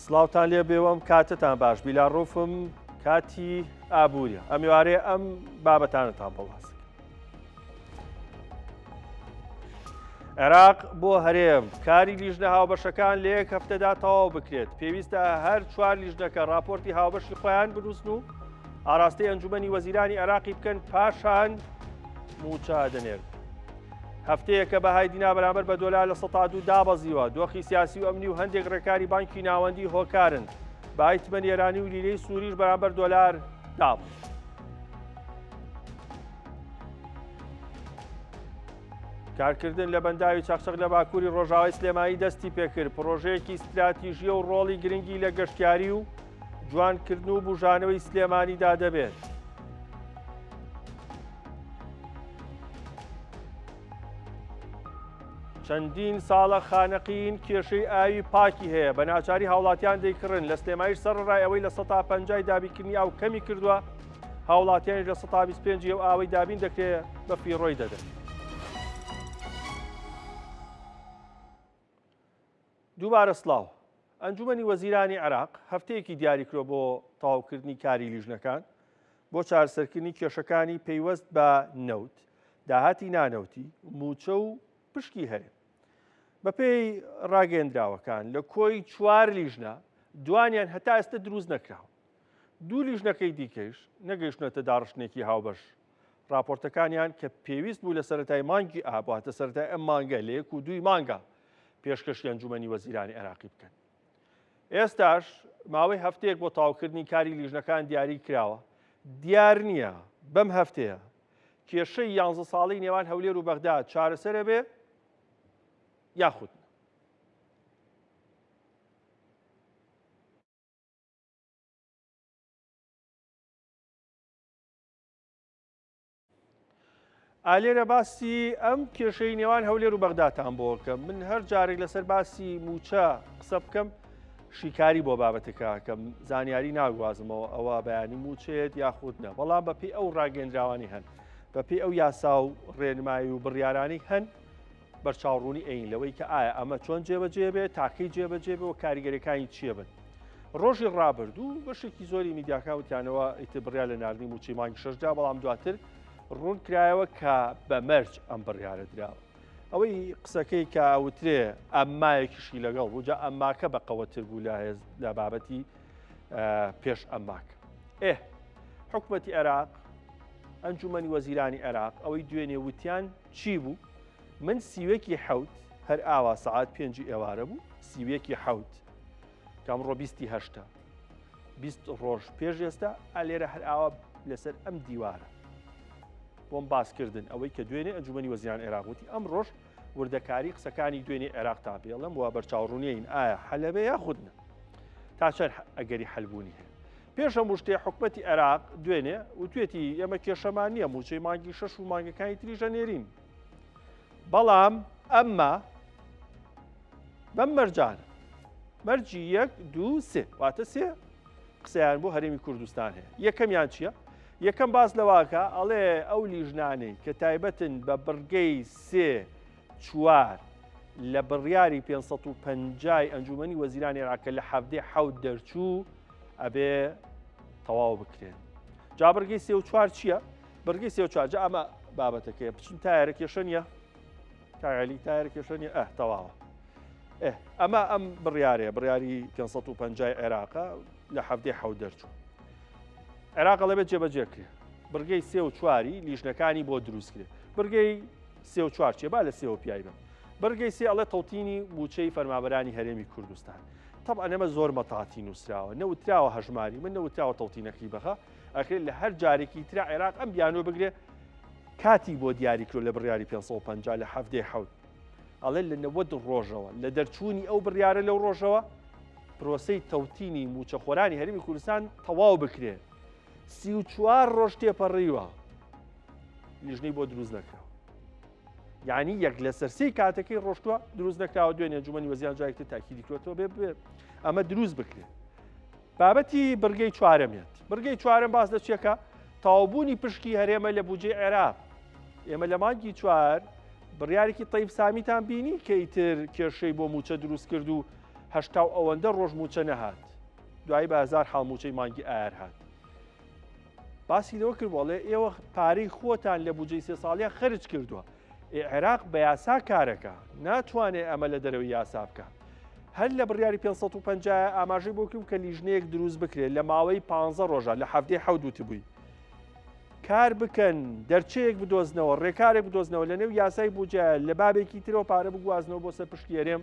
سڵاوتان لێ بێوەم کاتتان باش بیلاڕۆفم کاتی ئابووریە ئەمیوارێ ئەم بابەتانتان بەڵاس. عێراق بۆ هەرێم کاری لیژنە هاوبەشەکان لە یەک هەفتەدا تەواو بکرێت. پێویستە هەر چوار لیژنەکە راپۆرتی هاوبەشی خۆیان بنووسن و ئاراستەی ئەنجومەنی وەزیرانی عێراقی بکەن پاشان موچە دەنێرن. هەفتەیەکە بەهای دینا بەرامبەر بە دۆلار لە ١٠٢ دابەزیوە. دۆخی سیاسی و ئەمنی و هەندێک ڕێکاری بانکی ناوەندی هۆکارن. بەهای تمەن ئێرانی و لیرەی سووریش بەرامبەر دۆلار دابڵ. کارکردن لە بەنداوی چاخچەق لە باکووری ڕۆژاوای سلێمانی دەستی پێکرد. پرۆژەیەکی استراتیژیە و ڕۆڵی گرنگی لە گەشتیاری و جوانکردن و بژانەوەی سلێمانیدا دەبێت. چەندین ساڵە خانەقین کێشەی ئاوی پاکی هەیە. بە ناچاری هاوڵاتیان دەیکڕن. لە سلێمانیش سەرڕای ئەوەی لە ١٥٠ دابینکردنی ئاو کەمی کردووە، هاوڵاتیانیش لە ١25 ئەو ئاوەی دابین دەکرێت بە فیڕۆی دەدەن. دووبارە سڵاو. ئەنجومەنی وەزیرانی عێراق هەفتەیەکی دیاری کرۆ بۆ تەواوکردنی کاری لیژنەکان بۆ چارەسەرکردنی کێشەکانی پەیوەست بە نەوت، داهاتی نانەوتی، موچە و پشکی هەرێم. بەپێی ڕاگەیەندراوەکان لە کۆی چوار لیژنە دوانیان هەتا ئێستا دروست نەکراوە. دوو لیژنەکەی دیکەش نەگەیشتنەتە داڕشتێکی هاوبەش. راپۆرتەکانیان کە پێویست بوو لە سەرەتای مانگی ئابواتە سەرەتای ئەم مانگە لە 1 و 2 مانگە پێشکەشی ئەنجومەنی وەزیرانی عێراقی بکەن. ئێستاش ماوەی هەفتەیەک بۆ تەواوکردنی کاری لیژنەکان دیاری کراوە. دیار نییە بەم هەفتەیە کێشەی 11 ساڵی نێوان هەولێر و بەغداد چارەسەرە بێ یاخود ئالێرە باسی ئەم کێشەی نێوان هەولێر و بەغدادتان بۆکەم. من هەر جارێک لەسەر باسی موچە قسە بکەم شیکاری بۆ بابەتەکەکەم زانیاری ناگوازمەوە ئەوە بەیانی موچێت یاخود نە، بەڵام بەپێی ئەو ڕاگەندراوانی هەن، بەپێی ئەو یاسا و ڕێنمایی و بڕیارانی هەن بەرچاوڕوونی ئەین لەوەی کە ئایا ئەمە چۆن جێبەجێ بێت، تاکەی جێبەجێ بێ و کاریگەریەکانی چییە بن. ڕۆژی ڕابردوو بەشێکی زۆری میدیاکان وتیانەوە ئیتر بڕیار لە ناردنی موچەی مانگی 6دا، بەڵام دواتر ڕوون کرایەوە کە بە مەرج ئەم بڕیارە دراوە. ئەوەی قسەکەی کە ئەوترێ ئەممایەکیشی لەگەڵ بوو، جا ئەمماکە بەقەوەتر بوو لە بابەتی پێش ئەمماکە. حکوومەتی عێراق، ئەنجومەنی وەزیرانی عێراق ئەوەی دوێنێ وتیان چی بوو؟ من سیوێکی حەوت هەر ئاوا سەعات 5 ئێوارە بوو، سیوێکی حەوت کامڕۆ 28 20 ڕۆژ پێش ئێستا ئالێرە هەر ئاوا لەسەر ئەم دیوارە بۆم باسکردن ئەوەی کە دوێنێ ئەنجومەنی وەزیرانی عێراق وتی ئەم ڕۆژ وردەکاری قسەکانی دوێنێ عێراق تا بێڵم وە بەرچاوڕوونیین ئایا حەلەبێ یاخودنە تا چەند ئەگەری حەلبوونی هەیە. پێش هەموو شتێ حکوومەتی عێراق دوێنێ وتوێتی ئێمە کێشەمان نییە موچەی مانگی 6 و مانگەکانی تریژە نێرین، بەڵام ئەمما بەم مەرجانە مەرجی 1 2 3 واتە 3 قسەیان بۆ هەرێمی کوردستان هەیە. یەکەمیان چییە؟ یەکەم باس لەواکە ئەڵێ ئەو لیژنانەی کە تایبەتن بە بڕگەی 3 4 لە بڕیاری 550 ئەنجومەنی وەزیرانی عێراق لە هەفتەی حەوت دەرچوو ئەبێ تەواو بکرێن. جا بڕگەی 3 و 4 چییە؟ بڕگەی 3 و 4 جا ئەمە بابەتەکەیە بچین تایەرە کێشە نییە؟ تایەلی تایەرە کێشە نییە؟ تەواوە. ئەمە ئەم بڕیارەیە، بڕیاری 550 عێراقە لە هەفتەی حەوت دەرچوو. عێراق ئەڵێ جێبەجێ کرێ. بڕگەی 3 و 4 لیژنەکانی بۆ دروست کرێ. بڕگەی 3 و 4 چیە؟ با لە 3 و پیای بم. بڕگەی 3 ئەڵێ تەوتینی موچەی فەرمانبەرانی هەرێمی کوردستان. طبعا ئەمە زۆر مەتاعاتی نووسراوە، نەوتراوە هەژماری، من نەوتراوە تەوتینەکەی بەخە، ئەکرێت لە هەر جارێکی ترا عێراق ئەم بیانۆ بگرێ کاتی بۆ دیاری کرۆ لە بڕیاری 550 لە هەفتەی حەوت. ئەڵێ لە 90 ڕۆژەوە لە دەرچوونی ئەو بڕیارە لەو ڕۆژەوە پرۆسەی تەوتینی موچەخۆرانی هەرێمی کوردستان تەواو بکرێ. 34 ڕۆژ تێپەڕیوە لیژنەی بۆ دروست نەکراوە. یعنی یەک لە سەرسەی کاتەکەی ڕۆشتووە دروست نەکراوە. دوێنێ ئەنجومەنی وەزیران جایەکتر تاکیدی کردوەوە بێ ئەمە دروست بکرێت. بابەتی بڕگەی چوارەمیێت. بڕگەی چوارەم باس لە چیەکە؟ تەواوبوونی پشکی هەرێمە لە بودجێ عێراق. ئێمە لە مانگی 4 بڕیارێکی تەیب سامیتان بینی کە ئیتر کێشەی بۆ موچە دروست کرد و هەشتا ئەوەندە ڕۆژ موچە نەهات دوایی بە هزار هەڵموچەی مانگی ئایر هات باسی لەوە کرد بۆڵێ ئێوە پارەی خۆتان لە بودجەی سێ ساڵیە خرج کردووە عێراق بە یاسا کارەکە ناتوانێت ئەمە لە دەرەوەی یاسا بکە هەر لە بڕیاری 550 ئاماژەی بۆ کرد کە لیژنەیەک دروست بکرێت لە ماوەی 15 ڕۆژە لە هەفتەی حەوت وتبووی کار بکەن دەرچەیەک بدۆزنەوە ڕێکارێک بدۆزنەوە لە نێو یاسای بودجە لە بابێکی ترەوە پارە بگوازنەوە بۆ سەر پشتگیێرێم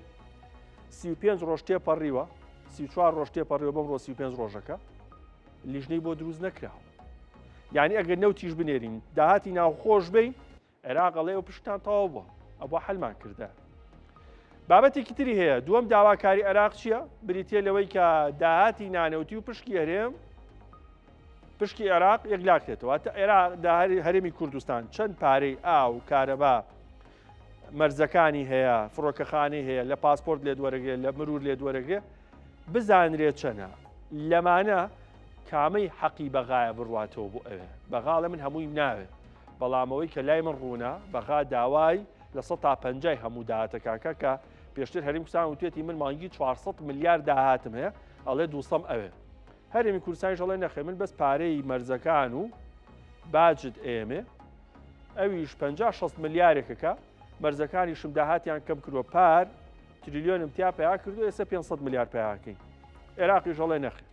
35 ڕۆژ تێپەڕیوە 34 ڕۆژ تێپەڕیوە بەم ڕۆ 35 ڕۆژەکە لیژنەی بۆ دروست نەکراوە یعنی ئەگەر نەوتیش بنێرین داهاتی ناوخۆش بین عێراق ئەڵێ ئەو پشتان تەواو بووە ئەوە حەلمان کردە بابەتێکی تری هەیە دووەم داواکاری عێراق چییە؟ بریتە لەوەی کە داهاتی نانەوتی و پشکی هەرێم پشکی عێراق یەکلاکرێتەوە عێراق هەرێمی کوردستان چەند پارەی ئاو کارەبا مەرزەکانی هەیە فڕۆکەخانەی هەیە لە پاسپۆرت لێ دووەرەگرێت لە مرور لێ دووەرەگرێت بزانرێت چەنە لەمانە کامەی حەقی بەغایە بڕواتەوە بۆ ئەوێ بەغاڵە من هەمووی ناوێت بەڵامەوەی کە لای من ڕوونا بەغا داوای لە 150 هەموو داهاتەکەکە کە پێشتر هەرێمی کوردستان وتێتی من مانگی 400 ملیار داهاتم هەیە ئەڵێ 200 ئەوێ هەرێمی کوردستانیش ئەڵێ نەخێ من بەس پارەی مەرزەکان و باجت ئێمێ ئەویش 50-60 ملیارێکەکە مەرزەکانیشم داهاتیان کەم کردووە پار تریلیۆنم تیا پیا کردو ئێستا 500 ملیار پیاکەین عێراقیش ئەڵێ نەخێ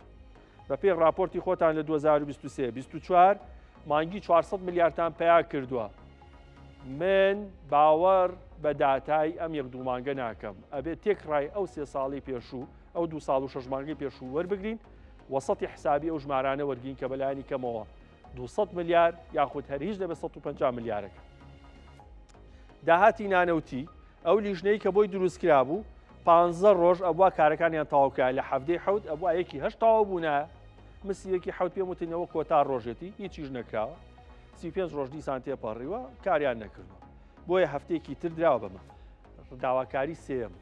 بە پێی راپۆرتی خۆتان لە 2023-24 مانگی 400 ملیارتان پیا کردووە من باوەڕ بە داتای ئەم یەک دوو مانگە ناکەم ئەبێت تێکڕای ئەو سێ ساڵی پێشوو ئەو 2 ساڵ و 6 مانگی پێشوو وەربگرین وەسەتی حسابی ئەو ژمارانە وەرگین کە بەلایانی کەمەوە 200 ملیار یاخود هەر هیچ دەبێت 150 ملیارەکە داهاتی نانەوتی ئەو لیژنەی کە بۆی دروست کرا بوو 15 ڕۆژ ئەوە کارەکانیان تەواوکە لە هەفتەی حەوت ئەوە یەکی هەشت تەواو بوونە مسیەکی حەوت پێم وتنەوە کۆتا ڕۆژێتی هیچیش نەکراوە 35 ڕۆژ دیسان تێپەڕیوە کاریان نەکردوە بۆیە هەفتەیەکی تر دراوە بەمە داواکاری سێم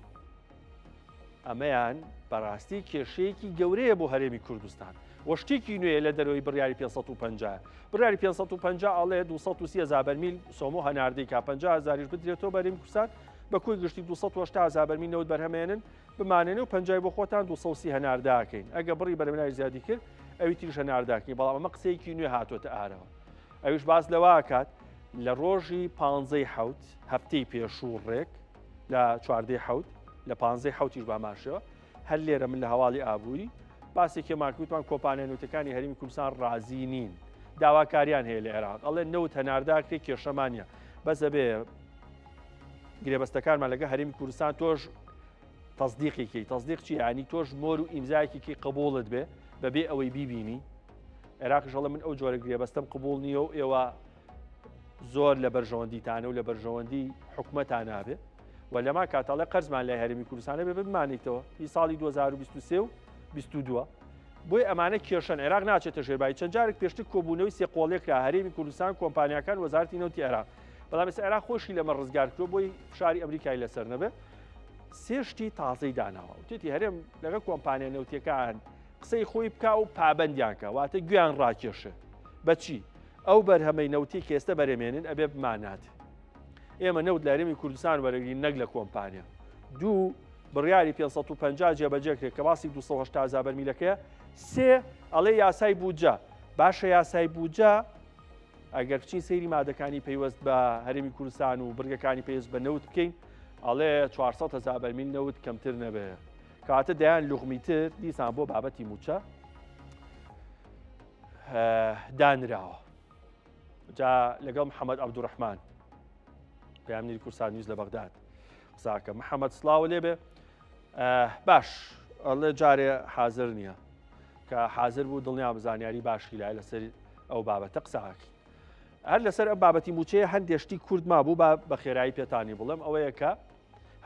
ئەمەیان بەڕاستی کێشەیەکی گەورەیە بۆ هەرێمی کوردستان وە شتێکی نوێیە لە دەرەوەی بڕیاری 550 بڕیاری 550 ئەڵێ 230,000 بەرمیل سۆمۆ هەناردەی کا 50,000ش بدرێتەوە بەرێمی کوردستان بە کوی گشتی 280,000 بەرمیل نەوت بەرهەمێنن بمانێنێ و 50 بۆ خۆتان 230 هەنارداکەین ئەگە بڕی بەرەمێنای زیادی کرد ئەوی تریش هەنارداکەین بەڵام ئەمە قسەیەکی نوێ هاتوۆتە ئارەوە ئەویش باس لەوە کات لە ڕۆژی 15 حەوت هەفتەی پێشوو ڕێک لە 14 حەوت لە 15 حەوتیش باماشەوە هەر لێرە من لە هەواڵی ئابووری باسێکی ماکوتمان کۆمپانیا نوتەکانی هەرێمی کوردستان ڕازی نین داواکاریان هەیە لە عێراق ئەڵێ نەوت هەنارداکرێ کێشەمانە بەسە بێ گرێبەستەکانمان لەگە هەرێمی کوردستان تۆش تەصدیقێکی تەصدیق چی ینی تۆش مۆر و ئیمزایەکی قبوڵت بێ بەبێ ئەوەی بیبینی عێراقیش ئەڵێ من ئەو جۆرە گرێبەستەم قبوڵ نییە و ئێوە زۆر لە بەرژەوەندیتانە و لە بەرژەوەندی حکومەتان نابێت و لەما کاتەڵێ قەرزمان لای هەرێمی کوردستانە بێ بمانێتەوە هی ساڵی 2023 و 22 بۆی ئەمانە کێشەن عێراق ناچێتە ژێربایی چەند جارێک پێشتر کۆبوونەوەی سێ قۆڵێکرا هەرێمی کوردستان کۆمپانیاکان وەزارەتی نەوتی عێراق بەڵام ئێستا عێراق خۆشی لەمە ڕزگار کردو بۆی فشاری ئەمریکای لەسەر نەبێ سێ شتی تازەی داناوە وتێتی هەرێم لەگە کۆمپانیا نەوتیەکان قسەی خۆی بکا و پابەندیانکە واتە گویان ڕاکێشە بەچی ئەو بەرهەمەی نەوتی کە ئێستا بەرەمێنن ئەبێ بمانات ئێمە نەوت لە هەرێمی کوردستان وەرەگرین نەک لە کۆمپانیا دوو بڕیاری 550 جێبەجێکرێت کە باسی 280,000 بەرمیلەکەیە سێ ئەڵێ یاسای بودجە باشە یاسای بودجە ئەگەر بچین سەیری مادەکانی پەیوەست بە هەرێمی کوردستان و برگەکانی پێویست بە نەوت بکەین ئەڵێ 400,000 بەرمیل نەوت کەمتر نەبێ کاتە دەیان لوغمیتر دیسان بۆ بابەتی موچە دانراوە جا لەگەڵ محەممەد عەبدوڕەحمان پەیامنێری کوردستان نیوز لە بەغداد قساکە محەممەد سڵاو لێبێ باش ئەڵێ جارێ حازر نییە کە حازر بوو دڵنیا بزانیاری باشی لای لەسەر ئەو بابەتە قساکی هەر لەسەر ئەم بابەتی موچەیە هەندێشتی کورد مابوو بە خێرایی پێتانی بڵێم ئەوەیە کە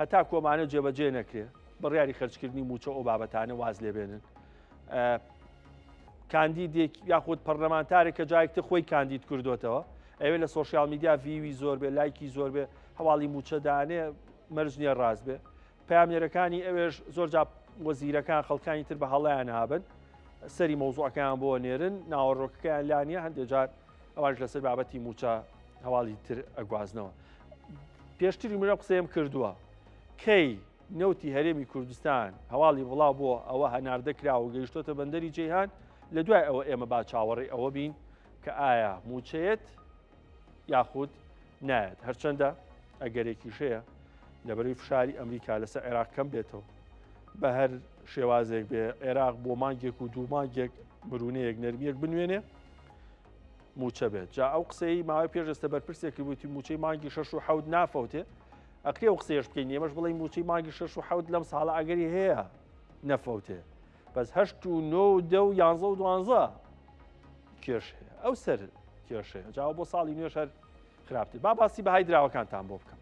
هەتا کۆمانە جێبەجێ نەکرێ بڕیاری خەرجکردنی موچە ئەو بابەتانە واز لێبێنن کاندیدێک یاخود پەرلەمانتارێک کە جایەکتر خۆی کاندید کردوتەوە ئەوێ لە سۆشیال میدیا ڤیوی زۆر بێ لایکی زۆر بێ هەواڵی موچەدانێ مەرج نییە ڕاست بێ پامێرەکانی ئەوێش زۆر جا وەزیرەکان خەڵکانی تر بە هەڵیان هابن سەری مەوزوعەکان بۆ نێرن ناوەڕۆکەکەیان لانیە هەندێک جار ئەوانش لەسەر بابەتی موچە هەواڵی تر ئەگوازنەوە پێشتری منە قسەیەم کردووە کەی نەوتی هەرێمی کوردستان هەواڵی بڵاو بۆ ئەوە هەناردەکرا و گەیشتۆتە بەندەری جەیهان لە دوای ئەوە ئێمە با چاوەڕێی ئەوە بین کە ئایا موچەیەت یاخود نایەت هەرچەندە ئەگەرێکیشەیە لەبەرەوەی فشاری ئەمریکا لەسەر عێراق کەم بێتەوە بە هەر شێوازێک بێ عێراق بۆ مانگێک و دوو مانگێک برونەیەک نەرمیەک بنوێنێ موچە بێت جا ئەو قسەی ماوەی پێشەستە بەرپرسێکی بوویتی موچەی مانگی 6 و 7 نافەوتێ ئەکرێ و قسەیەش بکەین ئێمەش بڵێ موچەی مانگی 6 و 7 لەم ساڵە ئەگەری هەیە نەفەوتێ بەس 8 و 9 و 10 و 11 و 12 کێش هەیە ئەو سەر کێشەیە جاوە بۆ ساڵی نوێش هەر خراپتر با باسی بەهای دراوەکانتان بۆ بکەم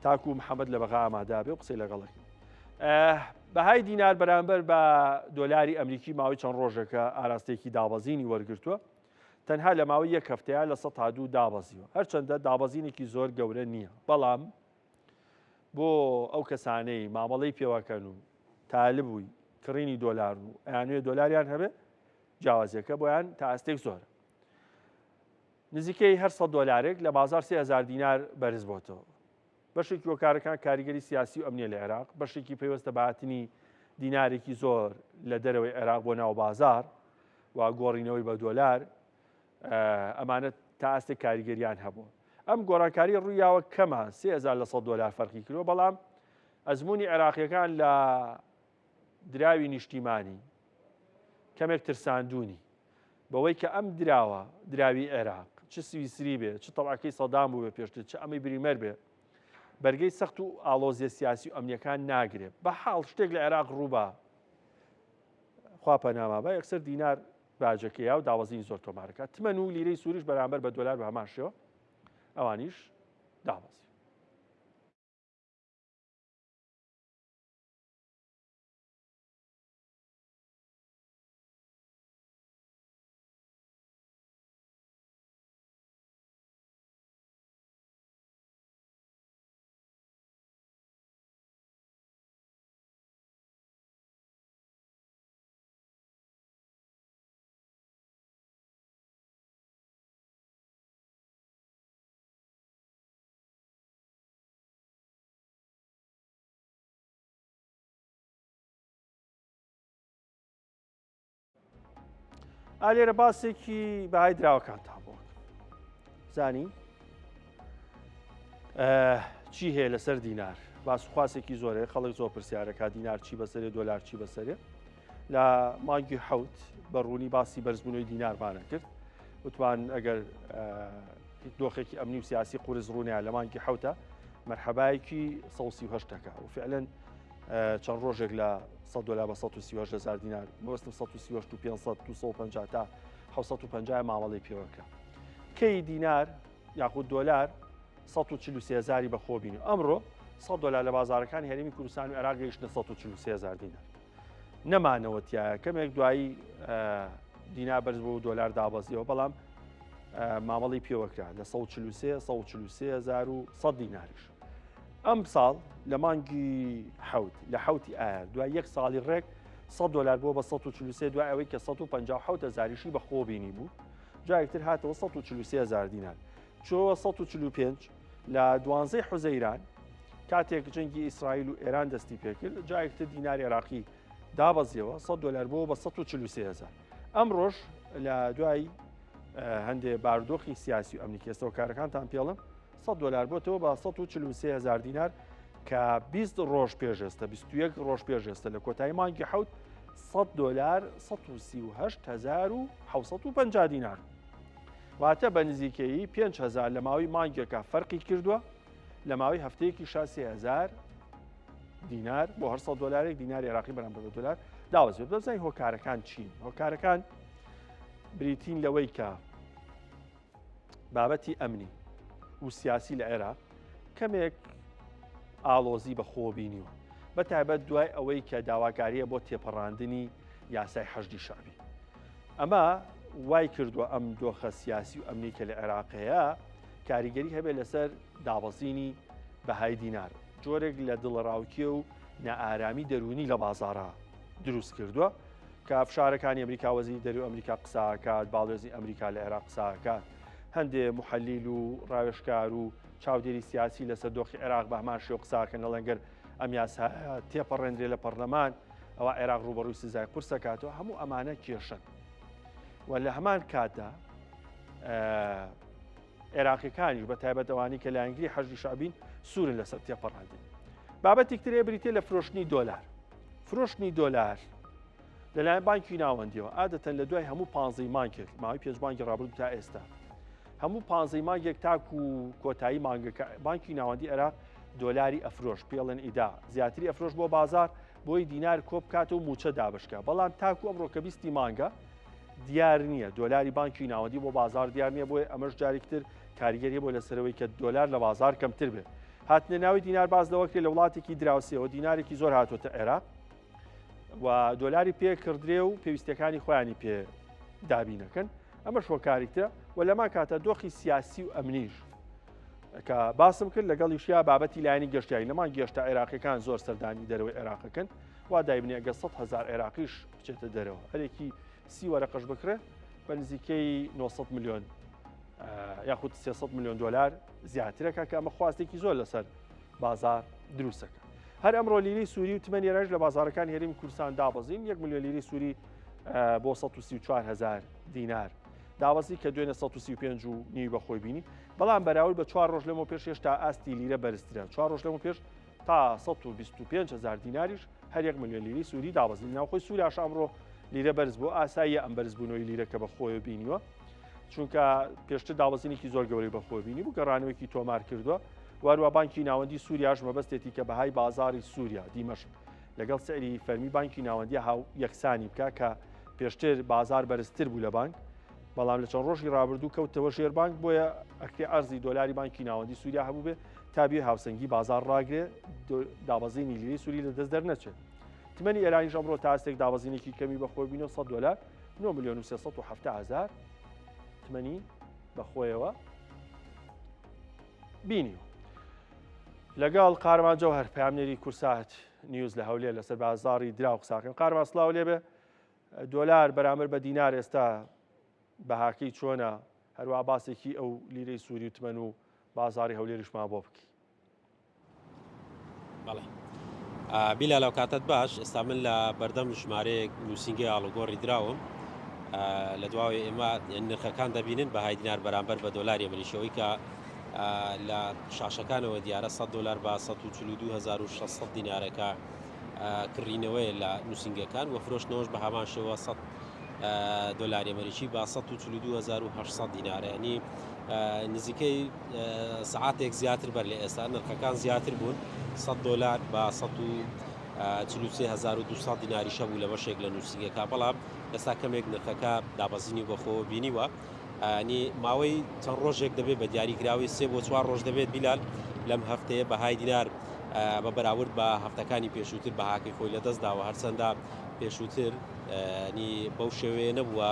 تاکو محەممەد لە بەغا ئامادا بێ و قسەی لەگەڵەکە بەهای دینار بەرامبەر بە دۆلاری ئەمریکی ماوەی چەند ڕۆژێکە ئاراستێکی دابەزینی وەرگرتووە تەنها لە ماوەی یەک هەفتەیە لە 100 دابەزیوە هەرچەندە دابەزینێکی زۆر گەورە نییە بەڵام بۆ ئەو کەسانەی مامەڵەی پێوەکەن و تالب بووی کڕینی دۆلار و ئەیانوێ دۆلاریان هەبێ جیاوازیەکە بۆیان تا ئەستێک زۆرە نزیکەی هەر 100 دۆلارێک لە بازار 3000 دینار بەرز بۆتەوە بەشێکی هۆکارەکان کاریگەری سیاسی و ئەمنیە لە عێراق بەشێکی پێوەستە بەهاتنی دینارێکی زۆر لە دەرەوەی عێراق بۆ ناو بازار و گۆڕینەوەی بە دۆلار ئەمانە تا ئەستێک کاریگەریان هەبووە ئەم گۆڕانکاری ڕوویاوە کەمە 3000 لە 100 دۆلار فەرقی کردووە بەڵام ئەزمموی عێراقیەکان لە دراوی نیشتیمانی کەمێک ترساندوونی بەوەی کە ئەم دراوی عێراق چ سویسری بێ چ تەواقعی سەدام بوو بێ پێشتر چ ئەمەی بریمەر بێ بەرگەی سەخت و ئاڵۆزیە سیاسی و ئەمنیەکان ناگرێت بە حاڵ شتێک لە عێراق ڕووبە خوا پەناما بە یەکسەر دینار باجەکەیە و داوەزینی زۆر تۆمارەکە تمەن و لیرەی سووریش بەرامبەر بە دۆلار بە هەمان شێوە ئەوانیش داوەزی ئالێرە باسێکی بەهای دراوەکانتان بۆ زانی چی هەیە لەسەر دینار باسوخواسێکی زۆرەیە خەڵک زۆر پرسیارەکە دینار چی بەسەرێ دۆلار چی بەسەرێ لە مانگی حەوت بەڕوونی باسی بەرزبوونەوەی دینارمانە کرد وتوان ئەگەر دۆخێکی ئەمنی و سیاسی قورس ڕوونیان لە مانگی حەوتە مەرحەبایەکی 138 و فعلەن چەند ڕۆژێک لە 100 دلار بە 138,000 دینار بەوەستم 138 و 500 250 تا 750 مامەڵەی پێوەکە کەی دینار یاخود دۆلار 143,000 بەخۆ بینی ئەمڕۆ 100 دلار لە بازارەکانی هەرێمی کوردستان و عێراق گەیشتە 143,000 دینار نەمانەوەتیایە کەمێک دوایی دینار بەرز بۆ دۆلار دابەزیەوە بەڵام مامەڵی پێوەکرا لە 143,100 دیناریش ئەم ساڵ لە مانگی حەوت لە حەوتی ئایا دوای یەک ساڵی ڕێک 100 دلار بۆ بە 143 دوای ئەوەی کە 157,000 بەخۆ بینی بوو جایەکتر هاتەوە 143,000 دینار چۆوە 145 لە 12 حوزەیران کاتێک جەنگی ئیسرائیل و ئێران دەستی پێکرد جایەکتر دیناری عێراقی دابەزیەوە 100 دلار بۆ بە 143,000 ئەمڕۆژ لە دوای هەندێک بارودۆخی سیاسی و ئەمنی کێستەوەکارەکانتان پێڵم 100 دلار بۆتەوە بە 143,000 دینار کە 20 ڕۆژ پێشێستا 21 ڕۆژ پێشێستا لە کۆتایی مانگی حەوت 100 دلار 138,750 دینار واتە بە نزیکەیی 5,000 لە ماوەی مانگێکە فەرقی کردووە لە ماوەی هەفتەیەکی 3,000 دینار بۆ هەر 100 دلارێک دیناری عێراقی بەرامبەر بە دلار داوەزێت بەزای هۆکارەکان چین هۆکارەکان بریتین لەوەی کە بابەتی ئەمنی و سیاسی لە عێراق کەمێک ئاڵۆزی بەخۆ بینیوە بە تایبەت دوای ئەوەی کە داواکاریە بۆ تێپەڕاندنی یاسای حەشدی شەعبی ئەمە وای کردووە ئەم دۆخە سیاسی و ئەمنی کە لە عێراقەیە کاریگەری هەبێت لەسەر دابەزینی بەهای دینار جۆرێک لە دڵڕاوکیە و نەئارامی دەرونی لە بازاڕە دروست کردووە کە فشارەکانی ئەمریکا وەزیری دەرەوەی ئەمریکا قساکات باڵێزی ئەمریکا لە عێراق قساکات هەندێک محەلیل و ڕاوێژکار و چاودێری سیاسی لەسەر دۆخی عێراق بە هەمان شێوە قساکەن لەڵەنگەر ئەم یاسا تێپەڕێنرێ لە پەرلەمان ئەوە عێراق ڕوبەڕووی سزای قورس دەکاتەوە هەموو ئەمانە کێشن و لە هەمان کاتدا عێراقیەکانیش بە تایبەت ئەوانی کە لە ئەنگلی حەشدی شعبین سوورن لەسەر تێپەڕاندن. بابەتێک ترێ بریتێ لە فرۆشتنی دۆلار. فرۆشتنی دۆلار لەلایەن بانکی ناوەندیەوە عادەتەن لە دوای هەموو 15 مانگێک ماوەی پێنج مانگی ڕابردوو تا ئێستا هەموو 15 مانگێک تاکو و کۆتایی مانگەکە بانکی ناوەندی عێراق دۆلاری ئەفرۆش پێڵێن ئیدا زیاتری ئەفرۆش بۆ بازار بۆی دینار کۆ بکاتە و موچە دابشکە بەڵام تاکو ئەمڕۆ کە بیستی مانگە دیار نییە دۆلاری بانکی ناوەندی بۆ بازار دیار نییە بۆی ئەمەش جارێکتر کاریگەریە بۆ لەسەرەوەی کە دۆلار لە بازار کەمتر بێت هاتنە ناوی دینار باز لەوەکرێ لە وڵاتێکی دراوسیەوە دینارێکی زۆر هاتوۆتە عێراق و دۆلاری پێ کردرێ و پێویستەکانی خۆیانی پێ دابینەکەن ئەمە شۆکاریتە و لەما کاتە دۆخی سیاسی و ئەمنیش کە باسم کرد لەگەڵیشیا بابەتی لایەنی گەشتیاری لەمان گەشتە عێراقیەکان زۆر سەردانی دەرەوەی عێراقەکەن وا دایبنێ ئەگە 100,000 عێراقیش بچێتە دەرەوە هەرێکی 30 وەرەقەش بکرێ بە نزیکەی 900 میلیۆن یاخود 300 میلیۆن دۆلار زیاترەکە کە ئەمە خواستێکی زۆر لەسەر بازار دروستەکە. هەر ئەمڕۆ لیری سووری و تمەنی ێرەش لە بازارەکان هێرمی کوردستان دابەزین 1 میلیۆن لیری سووری بۆ 134,000 دینار داوەزی کە دوێنە 135.5 بەخۆی بینی بەڵام بەراورد بە 4 ڕۆژ لەمەوە پێش هێشتا ئاستی لیرە بەرزترە 4 ڕۆژ لەمەوە پێش تا 125,000 دیناریش هەر 1 میلیۆن لیری سووری دابەزین ناوخۆی سووریاش ئەمڕۆ لیرە بەرز بۆ ئاساییە ئەم بەرزبوونەوەی لیرە کە بەخۆی بینیوە چونکە پێشتر داوەزینێکی زۆر گەورەی بەخۆی بینی بوو گەڕانەوەیکی تۆمار کردووە واروە بانکی ناوەندی سووریاش مەبەستێتی کە بەهای بازاری سووریا دیمەشق لەگەڵ سەیری فەرمی بانکی ناوەندی هاو یەکسانی بکە کە پێشتر بازار بەرزتر بوو لە بانک بەڵام لە چەند ڕۆژی ڕابردوو کەوتەوە ژێربانک بۆیە ئەکرێ ئەرزی دۆلاری بانکی ناوەندی سووریا هەبوو بێ تا بێ هاوسەنگی بازار ڕاگرێ دابەزینی لیری سووری لە دەست دەرنەچێت تمەنی ئێرانیش ئەمڕۆ تا ئەستێک دابەزینێکی کەمی بەخۆی بینەوە 100 دلار 9 میلیۆن و 370,000 تمەنی بەخۆیەوە بینیوە. لەگەڵ قارمان جەوهەر پامنێری کورسات نیوز لە هەولێر لەسەر بازاری درا و قساکەن قارمان سڵاو لێبێ دۆلار بەرامبەر بە دینار ئێستا بەهاکەی چۆنە هەروە باسێکی ئەو لیرەی سووری و تمەن و بازاری هەولێریشمان بۆ بکەی. بەڵێ بیلا لەو کاتت باش ئێستا من لە بەردەم ژمارەیەک نووسنگی ئاڵوگۆڕی دراوم لە دواوی ئێمە نرخەکان دەبینن بەهای دینار بەرامبەر بە دۆلاری ئەمریکیەوەی کە لە شاشەکانەوە دیارە 100 دلار بە 142,600 دینارەکە کڕینەوەی لە نووسنگەکان و فرۆشتنەوەش بە هەمان شێوە 100 دلاری ئەمریکی بە 142,800 دینارە ینی نزیکەی سعاتێک زیاتر بەر لە ئێستا نرخەکان زیاتر بوون 100 دلار بە 143,200 دیناری شەبوو لە بەشێک لە نووسنگەکە بەڵام ئێستا کەمێک نرخەکە دابەزینی بەخۆوە بینیوە نی ماوەی چەند ڕۆژێک دەبێت بە دیاریکراوی 3 بۆ 4 ڕۆژ دەبێت بیلال لەم هەفتەیە بەهای دینار بە بەراورد بە هەفتەکانی پێشووتر بەهاکەی خۆی لەدەستداوە هەرچەندە پێشووتر نی بەو شێوەیە نەبووە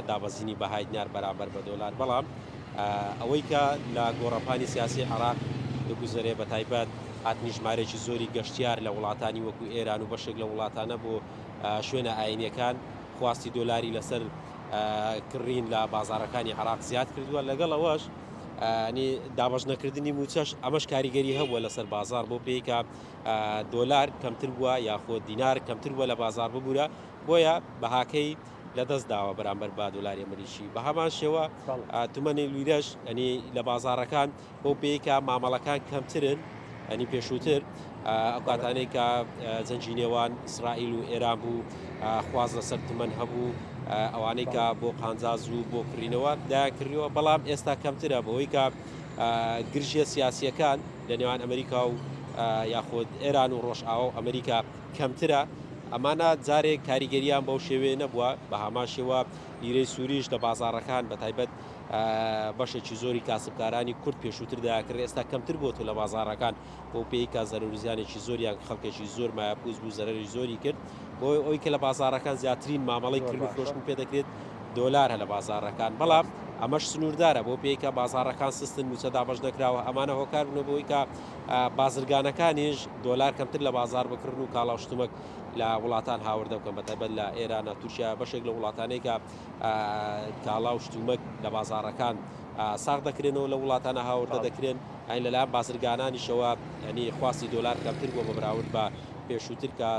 دابەزینی بەهای دینار بەرامبەر بە دۆلار بەڵام ئەوەی کە لە گۆڕەپانی سیاسی عێراق دەگوزارێ بە تایبەت هاتنی ژمارەی زۆری گەشتیار لە وڵاتانی وەکو ئێران و بەشێک لە وڵاتانە بۆ شوێنە ئاینیەکان خواستی دۆلاری لەسەر کڕین لە بازارەکانی عێراق زیاد کردووە لەگەڵ ئەوەش دابەش نەکردنی موچەش ئەمەش کاریگەری هەبووە لەسەر بازار بۆ پێیکە دۆلار کەمتر بووە یاخۆ دینار کەمتر بووە لە بازار ببوورە بۆیە بەهاکەی لەدەست داوە بەرامبەر با دۆلاری ئەمریکی بە هەمان شێوە تومەنی لیرەش ئەنی لە بازارەکان بۆ پێیکە مامەڵەکان کەمترن ئەنی پێشووتر ئەو کاتانەی کە زەنجینێوان ئیسرائیل و ئێران بوو خواز لەسەر تمەن هەبوو ئەوانەی کە بۆ قانجاز و بۆ کڕینەوە داکردەوە بەڵام ئێستا کەمترە بەوەی کە گرژیە سیاسیەکان لە نێوان ئەمریکا و یاخود ئێران و ڕۆژئاوا و ئەمریکا کەمترە ئەمانە جارێک کاریگەریان بەو شێوەیە نەبووە بە هەمان شێوە لیرەی سووریش لە بازارەکان بە تایبەت بەشێکی زۆری کاسبکارانی کورد پێشووتر داکرد ئێستا کەمتر بۆ تو لە بازارەکان بۆ پێی کە زەرورزیانێکی زۆریان خەڵکێکی زۆر مایەپوز بوو زەرری زۆری کرد بۆی ئەوی کە لە بازارەکان زیاترین مامەڵی کرد و فرۆشتن پێ دەکرێت دۆلارە لە بازارەکان بەڵام ئەمەش سنووردارە بۆ پێیکە بازارەکان سستن موچە دابەش نەکراوە ئەمانە هۆکار بوونە بۆی کە بازرگانەکانیش دۆلار کەمتر لە بازار بکردن و کاڵاوشتومەک لە وڵاتان هاوردە بکەن بەتایبەت لە ئێرانە تورکیا بەشێک لە وڵاتانەی کە کاڵا و شتومەک لە بازارەکان ساغ دەکرێنەوە لە وڵاتانە هاوردە دەکرێن ئاین لەلایەن بازرگانانیشەوە ینی خواستی دۆلار کەمتر بۆ بەراورد بە پێشووتر کە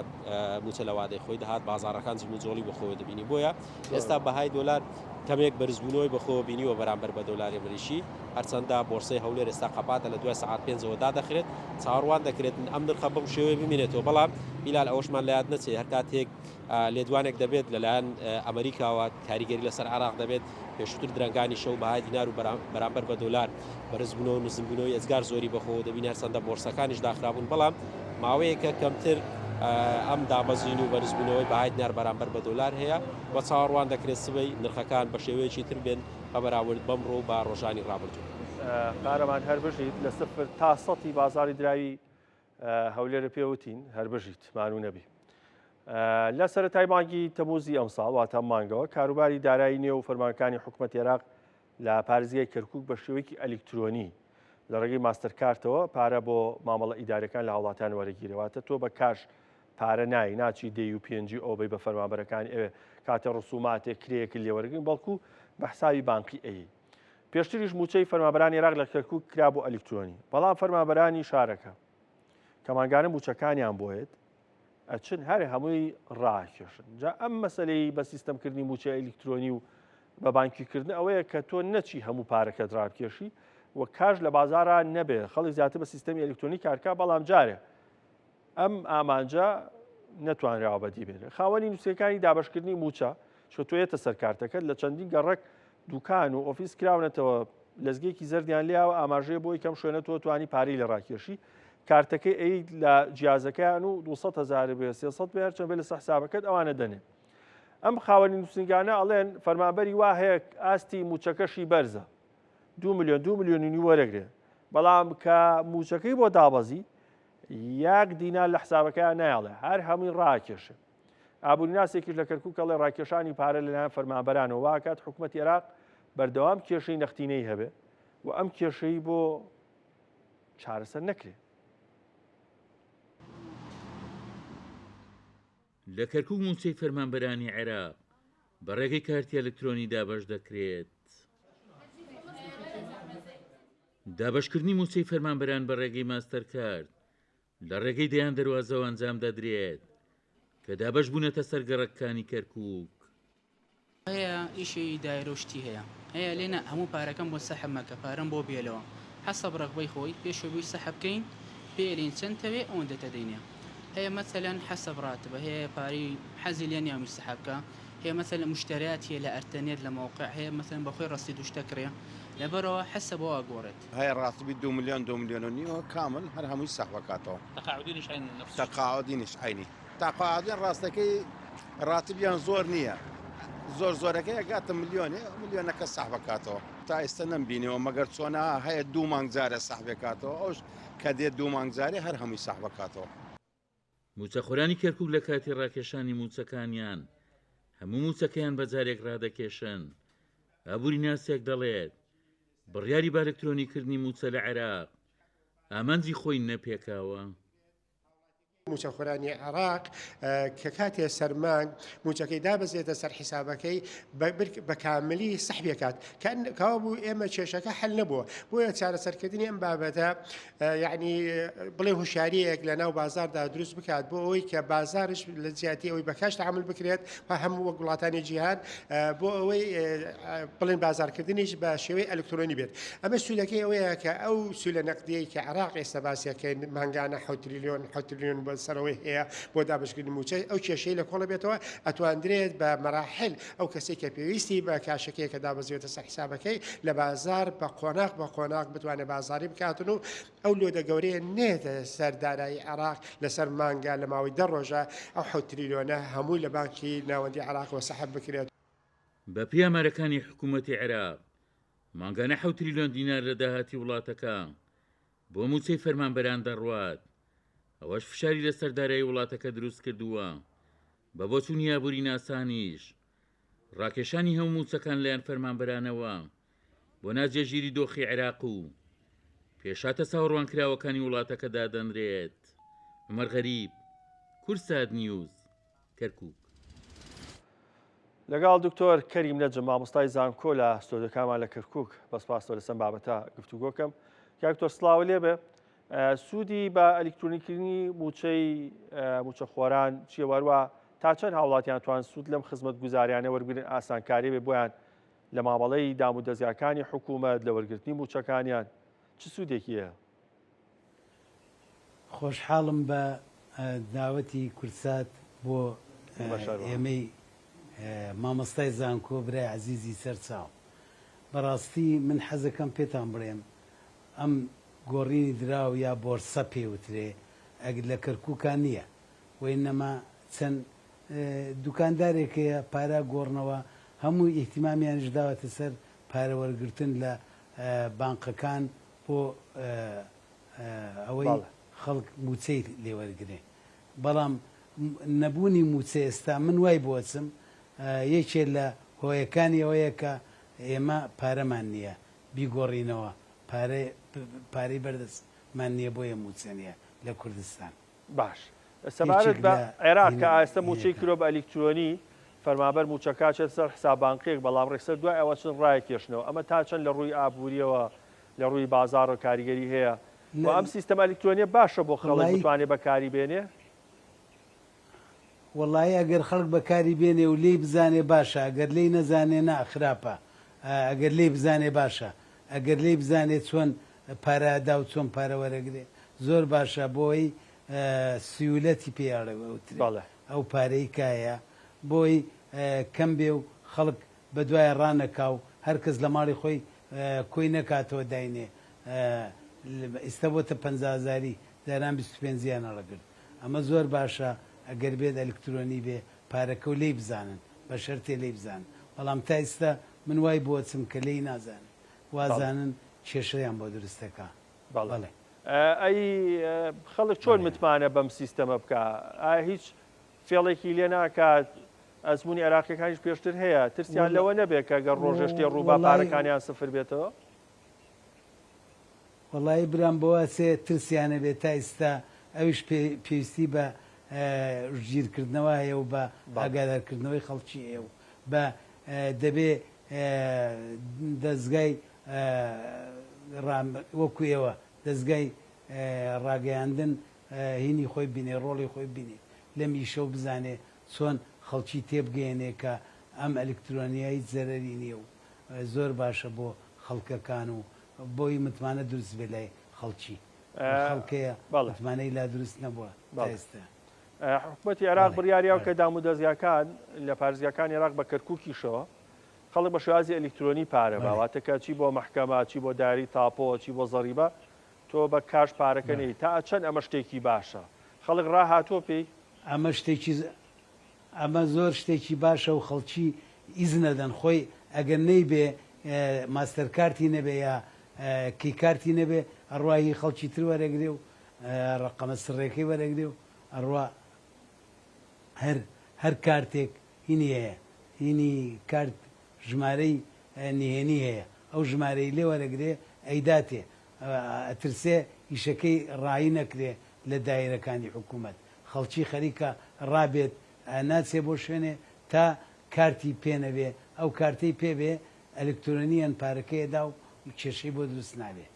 موچە لە وادەی خۆی دەهات بازاڕەکان جموجۆڵی بەخۆوە دەبینی بۆیە ئێستا بەهای دۆلار کەمێک بەرزبوونەوەی بەخۆ بینیوە بەرامبەر بە دۆلاری ئەمریکی هەرچەندە بۆرسەی هەولێر ئێستا قەپاتە لە 2 سەعات 5ەوە دادەخرێت چاڕوان دەکرێت ئەم نرخە بەم شێوەیە ببینێتەوە بەڵام بیلال ئەوەشمان لایەت نەچێت هەر کاتێک لێدوانێک دەبێت لەلایەن ئەمریکاوە کاریگەری لەسەر عراق دەبێت پێشووتر درەنگانی شەو بەهای دینار و بەرامبەر بە دۆلار بەرزبوونەوە و نزمبوونەوەی ئەزگار زۆری بەخۆ دەبینی هەرچەندە بۆرسەکانیش داخرابوون بەڵام ماوەیەکە کەمتر ئەم دابەزین و بەرزبوونەوەی بەهای دینار بەرامبەر بە دۆلار هەیە و چاوەڕوان دەکرێت سبەی نرخەکان بە شێوەیەکی تر بێن بە بەراورد بەمڕۆ با ڕۆژانی ڕابردوو. قارەمان هەر بژیت لە 0 تا 100 بازاری دراوی هەولێرە پێوتین هەر بژیت مانوو نەبی. لە سەرەتای مانگی تەموزی ئەمساڵ واتە مانگەوە کاروباری دارایی نێو و فەرمانەکانی حکوومەتی عێراق لە پارێزگای کەرکووک بە شێوەیەکی ئەلکترۆنی لە ڕێگەی ماستەرکارتەوە پارە بۆ مامەڵە ئیدارەکان لە هاوڵاتیان وەرەگیرەوەتە تۆ بە کاش پارە نایی ناچی دەی و پێنجی ئەوبەی بە فەرمانبەرەکانی ئەوێ کاتە ڕسوماتێک کرێیەکی لێوەرگین بەڵکو بە حسابی بانقی ئەی پێشتریش موچەی فەرمانبەرانی عێراق لە کەرکووک کرا بۆ ئەلکترۆنی بەڵام فەرمانبەرانی شارەکە کەمانگارن موچەکانیان بۆیت ئەچن هەرێ هەمووی ڕاکێشن جا ئەم مەسلەی بە سیستەمکردنی موچە ئەلکترۆنی و بە بانکیکردن ئەوەیە کە تۆ نەچی هەموو پارەکەت ڕاکێشی و کاش لە بازارە نەبێ خەڵی زیاتر بە سیستەمی ئەلکترۆنی کارکا بەڵام جارێ ئەم ئامانجە نەتوانراوە بەدی بێنێت خاوەنی نووسەکانی دابشکردنی موچە شتوێتە سەر کارتەکەت لە چەندین گەڕک دوکان و ئۆفیس کراونەتەوە لەزگێکی زەردیان لێەوە ئاماژەیە بۆی کەم شوێنە تۆ توانی پارەی لە ڕاکێشی کارتەکەی ئەی لە جیازەکەیان و 200,000 بێ 300 بێ چەند بێ لە حسابەکەت ئەوانە دەنێ ئەم خاوەنی نووسنگانە ئەڵێن فەرمانبەری وا هەیە ئاستی موچەکەشی بەرزە 2 ملیۆن 2 ملیۆنی وەرەگرێ بەڵام کە موچەکەی بۆ دابەزی 1 دینار لە حسابەکەیان نایڵێ هەر هەمووی ڕاکێشە ئابوورناسێکیش لە کەرکووک ئەڵێ ڕاکێشانی پارە لەلایەن فەرمانبەرانەوە واکات حکوومەتی عێراق بەردەوام کێشەی نەختینەی هەبێ و ئەم کێشەی بۆ چارەسەر نەکرێ لە کەرکووک موچەی فەرمانبەرانی عێراق بە ڕێگەی کارتی ئەلکترۆنی دابەش دەکرێت دابشکردنی موچەی فەرمانبەران بە ڕێگەی ماستەرکارد لە ڕێگەی دەیان دەواازەوە ئەنجام دەدرێت کە دابش بوونەتە سەرگەڕەکانی کەرکووک هەیە ئیشی دایرۆشتی هەیە لێنە هەموو پارەکەم بۆ سەحب مەکە پارەم بۆ بێلەوە حەسەب ڕغبەی خۆی پێشەوەی سەحبکەین پێلین چەندتەوێ ئەوەندە دەدەینێ هەیە مەسەلەن حەسەب ڕاتبە هەیە پارەی حەزی لێن یامی سەحبکە هەیە مەسەلەن مشتریات هەیە لە ئەرتەنێت لە موقع هەیە مەسەلەن بەخۆی ڕستی دوشتەکرێ لەبەرەوە حەسەبەوە گۆڕێت هەیە ڕاستبی 2 ملیۆن 2 ملیۆن و نیوە کامل هەر هەمووی سەحبکاتەوە تەقاعدینیش عینی تەقاعدین ڕاستەکەی ڕاتبیان زۆر نییە زۆرەکەی ئەگاتە ملیۆنەکە سەحبکاتەوە تا ئێستا نەمبینیەوە مەگەر چۆنا هەیە 2 مانگجارە سەحبکاتەوە ئەوش کە دێت 2 مانگجارێ هەر هەمووی سەحبکاتەوە موچەخۆرانی کەرکووک لە کاتی ڕاکێشانی موچەکانیان هەموو موچەکەیان بەجارێک ڕادەکێشن ئابووری ناسێک دەڵێت بڕیاری بە ئەلکترۆنیکردنی موچە لە عێراق ئامانجی خۆی نەپێکاوە موچەخۆرانی عێراق کە کاتێ سەرمانگ موچەکەی دابەزێتە سەر حیسابەکەی بە کاملی سەحبێکات کەوا بوو ئێمە کێشەکە حل نەبووە بۆیە چارەسەرکردنی ئەم بابەتە یعنی بڵێ هوشاریەک لە ناو بازاردا دروست بکات بۆ ئەوەی کە بازارش لە جیاتی ئەوەی بە کاش تەعامل بکرێت و هەموو وەک وڵاتانی جیهان بۆ ئەوەی بڵێن بازارکردنیش بە شێوەی ئەلکترۆنی بێت ئەمە سوولەکەی ئەوەیە کە ئەو سوولە نەقدیەی کە عێراق ئێستا باسیەکەی مانگانە 7 تریلیۆن سەرەوەی هەیە بۆ دابشکردنی موچە ئەو کێشەی لە کۆڵە بێتەوە ئەتواندرێت بە مەراحل ئەو کەسێک کە پێویستی بە کاشەکەی کە دابەزێتە سەر حسابەکەی لە بازار بە قۆناق بتوانێت بازاری بکاتن و ئەو لۆدە گەورەیە نێتە سەر دارایی عێراق لەسەر مانگا لە ماوەی 10 ڕۆژە ئەو 7 تریلیۆنە هەمووی لە بانکی ناوەندی عێراقەوە سەحب بکرێت بە پیامەرەکانی حکوومەتی عێراق مانگانە 7 تریلیۆن دینار لە داهاتی وڵاتەکە بۆ موچەی فەرمانبەران دەڕوات ئەوەش فشاری لەسەر دارایی وڵاتەکە دروست کردووە بە بۆچوونی ئابووری ناسانیش ڕاکێشانی هەموو موچەکان لەیان فەرمانبەرانەوە بۆ ناجێژیری دۆخی عێراق و پێشاتە چاوەڕوانکراوەکانی وڵاتەکە دادەنرێت عومەر غەریب کورسات نیوز کەرکووک لەگەڵ دکتۆر کەریم نەجم مامۆستای زانکۆ لە ستۆدیۆکەمان لە کەرکووک بەسپاسەوە لەسەر بابەتە گفتوگۆکەم. کاکتۆر سڵاو لێبێ، سوودی بە ئەلیکترۆنیکردنی موچە خۆران چیە، وەروە تا چەند هاوڵاتیان توان سوود لەم خزمەت گوزاریانە وەرگرن ئاسانکاری بێ بۆیان لە مامەڵەی دام و دەستگاکانی حکوومەت لە وەرگرتنی موچەکانیان چ سوودێکی هەیە؟ خۆشحاڵم بە داوەتی کورسات بۆ ئێمەی مامۆستای زانکۆ برای عەزیزی سەرچاو. بەڕاستی من حەزەکەم پێتان بڵێم ئەم گۆڕینی دراو یا بۆرسە پێوترێ لە کەرکووکان نییە، وەینەما چەند دوکاندارێکەیە پارە گۆڕنەوە هەموو ئیحتیمامیانش داوەتە سەر پارەوەرگرتن لە بانقەکان بۆ ئەوەی خەڵک موچەی لێوەرگێ. بەڵام نەبوونی موچە ئێستا من وای بۆچم یەکێ لە هۆیەکانی ئەوەیە کە ئێمە پارەمان نییە بیگۆڕینەوە، پارەی بەردەستمان نییە بۆیە موچە نییە لە کوردستان. باش سەبارەت بە عێراق کە ئاستا موچەی کرۆ بە ئەلیکترۆنی فەرمابەر موچەکە چێت سەر حسابانقیەک، بەڵام ڕێکسەر دوای ئەوە چەند ڕایەکێشنەوە. ئەمە تا چەند لە ڕووی ئابوووریەوە لە ڕووی بازار و کاریگەری هەیە و ئەم سیستەم ئەلیکترۆنیە باشە بۆ خەڵک بتوانێت بەکاری بێنێ؟ وەڵایی ئەگەر خەڵک بەکاری بێنێ و لێی بزانێ باشە، ئەگەر لێی نەزانێ نا خراپە، ئەگەر لێی بزانێ باشە، ئەگەر لێی بزانێت چۆن پارەدا و چۆن پارەوەرەگرێ زۆر باشە بۆی سیولەتی پێیاڵەوەوتر ئەو پارەی کایە بۆی کەم بێ و خەڵک بە دوایە ڕانەکا و هەر کەس لە ماڵی خۆی کۆی نەکاتەوە داینێ. ئێستا بۆتە 50,000 داران 25 نەڵەگرت. ئەمە زۆر باشە ئەگەر بێت ئەلکترۆنی بێ پارەکە و لێی بزانن بە شەرتێ لێی بزانن. بەڵام تا ئێستا من وای بۆچم کە لێی نازانن وازانن کێشەیان بۆ دروستەکە. بەڵێ ئەی خەڵک چۆن متمانە بەم سیستەمە بکە؟ ئایا هیچ فێڵێکی لێ ناکات؟ ئەزمموی عێراقیەکانیش پێشتر هەیە، ترسیان لەوە نەبێت کە گەر ڕۆژەشتێ ڕووبا پارەکانیان سفر بێتەوە؟ وەڵی برام بەوە سێ ترسیانە بێت تا ئێستا ئەویش پێویستی بە ژیرکردنەوە هەیە و بە ئاگادارکردنەوەی خەڵکی هەیە و بە دەبێ دەستگای وەکو ئێوە دەستگای ڕاگەیاندن هینی خۆی بینێ، ڕۆڵی خۆی بینێ لەم ئیشە و بزانێ چۆن خەڵکی تێبگەێنێ کە ئەم ئەلکترۆنیایی زەرەری نییە و زۆر باشە بۆ خەڵکەکان و بۆی متمانە دروست بێ لای خەڵکی. خەڵکەیە متمانەی لا دروست نەبووە ئێستا. حکوومەتی عێراق بڕیاریاو کە دام و دەستگاکان لە پارێزگاکانی عێراق بە کەرکووکیشەوە خەڵک بە شێوازی ئەلیکترۆنی پارە باواتەکە چی بۆ مەحکەمە، چی بۆ داری تاپۆ، چی بۆ زەریبە تۆ بە کاش پارەکە نەی. تا چەند ئەمە شتێکی باشە؟ خەڵک ڕاهاتوە پێی ئەمە زۆر شتێکی باشە و خەڵکی ئیز نەدەن خۆی ئەگەر نەی بێ ماستەرکارتی نەبێ یا کیکارتی نەبێ ئەڕواهی خەڵکی تر وەرەگرێ و ڕقەمە سڕێکەی وەرەگرێ و ئەڕوا هەر کارتێک هینی هەیە، هینی کارت ژمارەی نهێنی هەیە، ئەو ژمارەی لێ وەرەگرێ ئەیداتێ ئەترسێ ئیشەکەی ڕایی نەکرێ لە دایرەکانی حکوومەت. خەڵکی خەریکە ڕابێت ناچێ بۆ شوێنێ تا کارتی پێنەبێ، ئەو کارتەی پێبێ ئەلکترۆنیەن پارەکەیەدا و کێشەی بۆ دروست نابێ.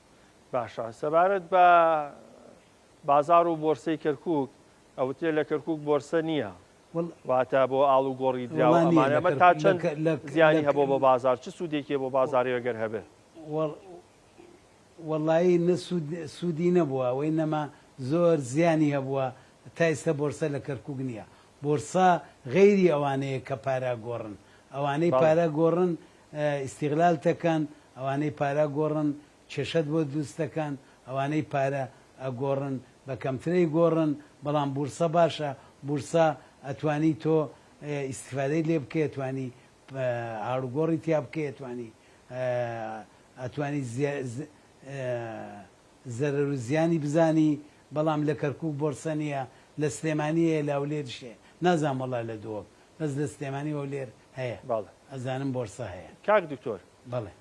باشە سەبارەت بە بازار و بۆرسەی کەرکووک ئەوتێ لە کەرکووک بۆرسە نییە واتە بۆ ئاڵ و گۆڕی دراوەمانەمە تا چەند زیانی هەبوو بۆ بازار چ سوودێکی بۆ بازاری ئەگەر هەبێت؟ وەڵایی سوودی نەبووە ئەوەی نەما زۆر زیانی هەبووە تا ئێستا بۆرسە لە کەرکووک نییە. بۆرسا غەیری ئەوانەیە کە پارە گۆڕن، ئەوانەی پارە گۆڕن ئیستیغلال دەکەن، ئەوانەی پارە گۆڕن کێشەت بۆ دروستەکان، ئەوانەی پارە ئەگۆڕن بە کەمترەی گۆڕن. بەڵام بورسە باشە، بورسا ئەتوانی تۆ ئیسیفادەی لێ بکە، ئەتوانی هاڕوگۆڕی تیا بکە، ئەتوانی زەرەر و زیانی بزانی. بەڵام لە کەرکووک بۆرسە نییە، لە سلێمانیە لە ئەولێرشێ نازان وەڵا لە دووەک بەس لە سلێمانی ئەولێر هەیە، ئەزانم بۆرسە هەیە. کاک دکتۆر بەڵێ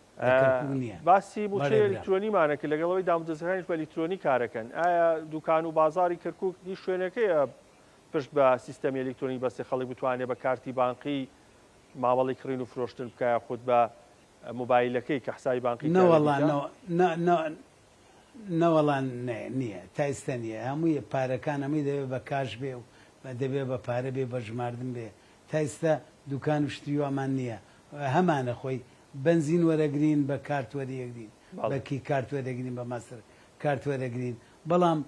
باسی موچەی ئەلیکترۆنیمانە کە لەگەڵەوەی دامودەستەکانیش بە ئەلیکترۆنی کارەکەن. ئایا دوکان و بازاری کەرکووک هیچ شوێنەکەیە پشت بە سیستەمی ئەلیکترۆنی بەسێ خەڵک بتوانێت بە کارتی بانقی ماوەڵی کڕین و فرۆشتن بکایە خودت بە مۆبایلەکەی کە حسابی بانقی نەوەڵان نییە تا ئێستا نییە هەمووی پارەکان هەمووی دەبێت بە کاش بێ و دەبێت بە پارە بێ بە ژماردن بێ تا ئێستا دوکان و شتری وامان نییە هەمانە خۆی بنزین وەرەگرین بە کارت وەرەگرین بەکی کارت وەرەگرین بە ماستەر کارت وەرەگرین بەڵام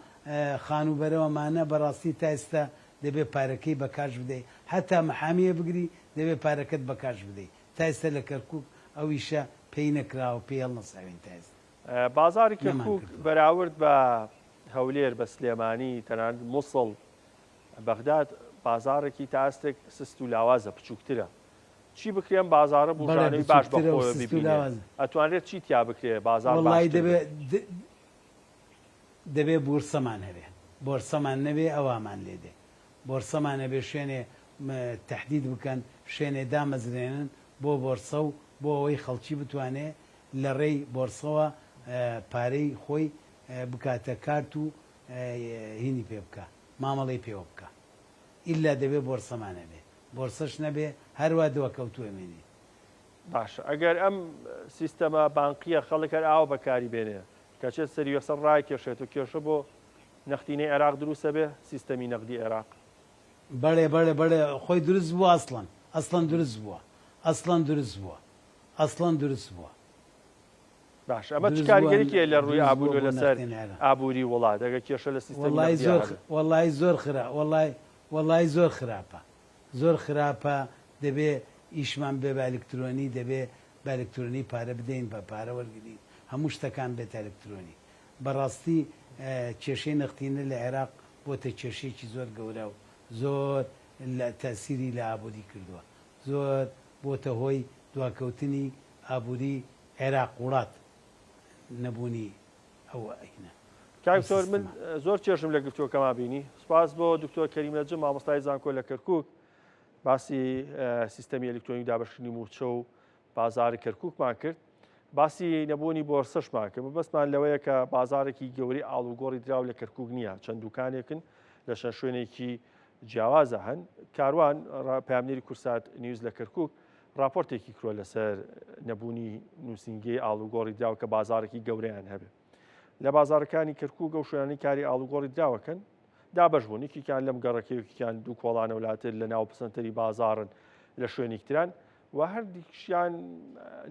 خانوبەرەوەمانە بەڕاستی تا ئێستا دەبێت پارەکەی بە کاش بدەیت هەتا مەحامیە بگری دەبێت پارەکەت بە کاش بدەیت تا ئێستا لە کەرکووک ئەویشە پێی نەکراوە پێی هەڵنەساوین تا ئێستا بازاری کەرکووک بەراورد بە هەولێر بە سلێمانی تەنانەت مووسڵ بەغداد بازارێکی تا ئێستێک سست و لاوازە بچووکترە چی بکرێن بازارە بژانەوەی باش بەخۆیەوە ببینێت ئەتوانرێت چی تیا بکرێ بازار دەبێت بورسەمان هەبێ بۆرسەمان نەبێ ئەوامان لێدێ بۆرسەمان هەبێ شوێنێ تهدید بکەن شوێنێ دامەزرێنن بۆ بۆرسە و بۆ ئەوەی خەڵکی بتوانێت لە ڕێی بۆرسەوە پارەی خۆی بکاتە کارت و هینی پێ بکە مامەڵی پێوە بکە ئیلا دەبێت بۆرسەمانە بێ بۆرسەش نەبێ هەروە دەوە کەوتووەمێنێ باشە ئەگەر ئەم سیستەمە بانقیە خەڵک هەر ئاوە بەکاری بێنێ کەچێت سەریوەسەر ڕای کێشێت و کێشە بۆ نەختینەی عێراق دروستە بێ سیستەمی نەقدی عێراق بەڵێ بەڵێ بەڵێ خۆی دروست بووە ئەسڵەن دروست بووە ئەسڵەن دروست بووە باش ئەمە چ کاریگەریەکیە لە ڕووی ئابووری لەسەر ئابووری وڵات ئەگە کێشە لە سیستەمی وەڵای زۆر خرا وەڵای زۆر خراپە زۆر خراپە دەبێ ئیشمان بێ بە ئەلکترۆنی دەبێ بە ئەلکترۆنی پارە بدەین بە پارە وەرگین هەموو شتەکان بێت ئەلکترۆنی بەڕاستی کێشەی نەختینە لە عێراق بۆتە کێشەیەکی زۆر گەورە و زۆر لە تەسیری لە ئابووری کردووە زۆر بۆتە هۆی دواکەوتنی ئابووری عێراق وڵات نەبوونی ئەو ئەینە کاکتۆر من زۆر چێژم لە گفتووەکەما بینی سپاس بۆ دکتۆر کەریم نەجم مامۆستای زانکۆ لە کەرکووک باسی سیستەمی ئەلکترۆنی دابەشکردنی موچە و بازاری کەرکووکمان کرد باسی نەبوونی بۆرسەشمان کرد بەبەستمان لەوەیە کە بازارێکی گەوری ئاڵوگۆڕی دراو لە کەرکووک نییە چەند دوکانێکن لە چەند شوێنێکی جیاوازە هەن کاروان پامنێری کورسات نیوز لە کەرکووک راپۆرتێکی کرۆ لەسەر نەبوونی نووسنگی ئاڵوگۆڕی دراو کە بازارێکی گەورەیان هەبێت لە بازارەکانی کەرکووک و شوێنانی کاری ئاڵوگۆڕی دراوەکەن دابەش بوون یەکێکیان لەم گەڕەکەیەکیان دوو کۆڵانە وڵاتر لە ناو پسەندەری بازارن لە شوێنی تران و هەردیشیان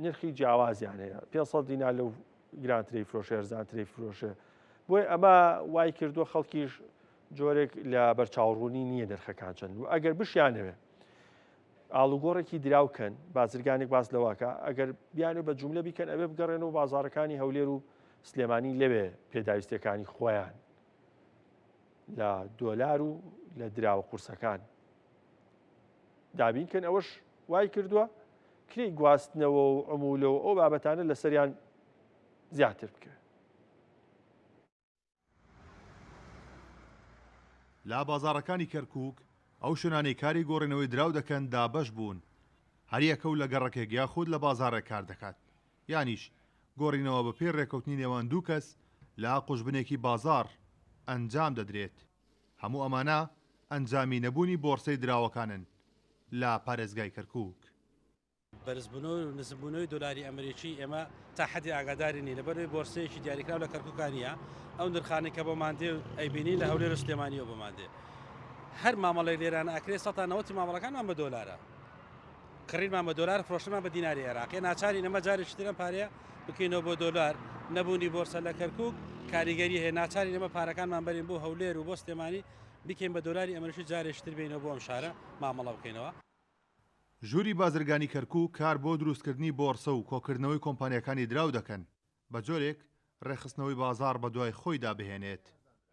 نرخی جیاوازیان هەیە 500 دینار لەو گرانترەی فرۆشە هەرزانترەی فرۆشە بۆی ئەمە وای کردووە خەڵکیش جۆرێک لە بەرچاوڕوونی نییە نرخەکان چەند و ئەگەر بشیانەوێ ئاڵوگۆڕێکی دراوکەن بازرگانێک باز لەواکە ئەگەر بیانێ بە جوملە بیکەن ئەبێ بگەڕێنەوە بازارەکانی هەولێر و سلێمانی لەوێ پێداویستەکانی خۆیان لە دۆلار و لە دراوە قورسەکان دابینکەن ئەوەش وای کردووە کرێی گواستنەوە و عمولەوە ئەو بابەتانە لە سەریان زیاتر بکەوێت لا بازارەکانی کەرکووک ئەو شوێنانەی کاری گۆڕینەوەی دراو دەکەن دابەش بوون هەریەکە و لە گەڕەکێک یاخود لە بازارێک کار دەکات یانیش گۆڕینەوە بە پێی ڕێکەوتنی نێوان دوو کەس لە قوشبنێکی بازار ئەنجام دەدرێت هەموو ئەمانە ئەنجامی نەبوونی بۆرسەی دراوەکانن لە پارێزگای کەرکووک بەرزبوونەوە و نزمبوونەوەی دۆلاری ئەمریکی ئێمە تا حەدی ئاگاداری نی لەبەرەوەی بۆرسەیەکی دیاریکراو لە کەرکووکانیە ئەو نرخانێک کە بۆماندێ و ئەیبینی لە هەولێر و سلێمانیەوە بۆماندێ هەر مامەڵی لێرانە ئەکرێت 90 مامەڵەکانمان بە دۆلارە کڕینمان بە دۆلار فرۆشتمان بە دیناری عێراقی ناچاری نەمە جارێکی ترم پارەیە بکەینەوە بۆ دۆلار نەبوونی بۆرسە لە کەرکووک کاریگەری هەیە ناچاری نەمە پارەکانمان بەرین بۆ هەولێر و بۆ سلێمانی بکەین بە دۆلاری ئەمریکی جارێکتر بینەوە بۆ ئەم شارە مامەڵە بکەینەوە ژووری بازرگانی کەرکووک کار بۆ دروستکردنی بۆرسە و کۆکردنەوەی کۆمپانیەکانی دراو دەکەن بە جۆرێک ڕێخستنەوەی بازار بە دوای خۆیدا بهێنێت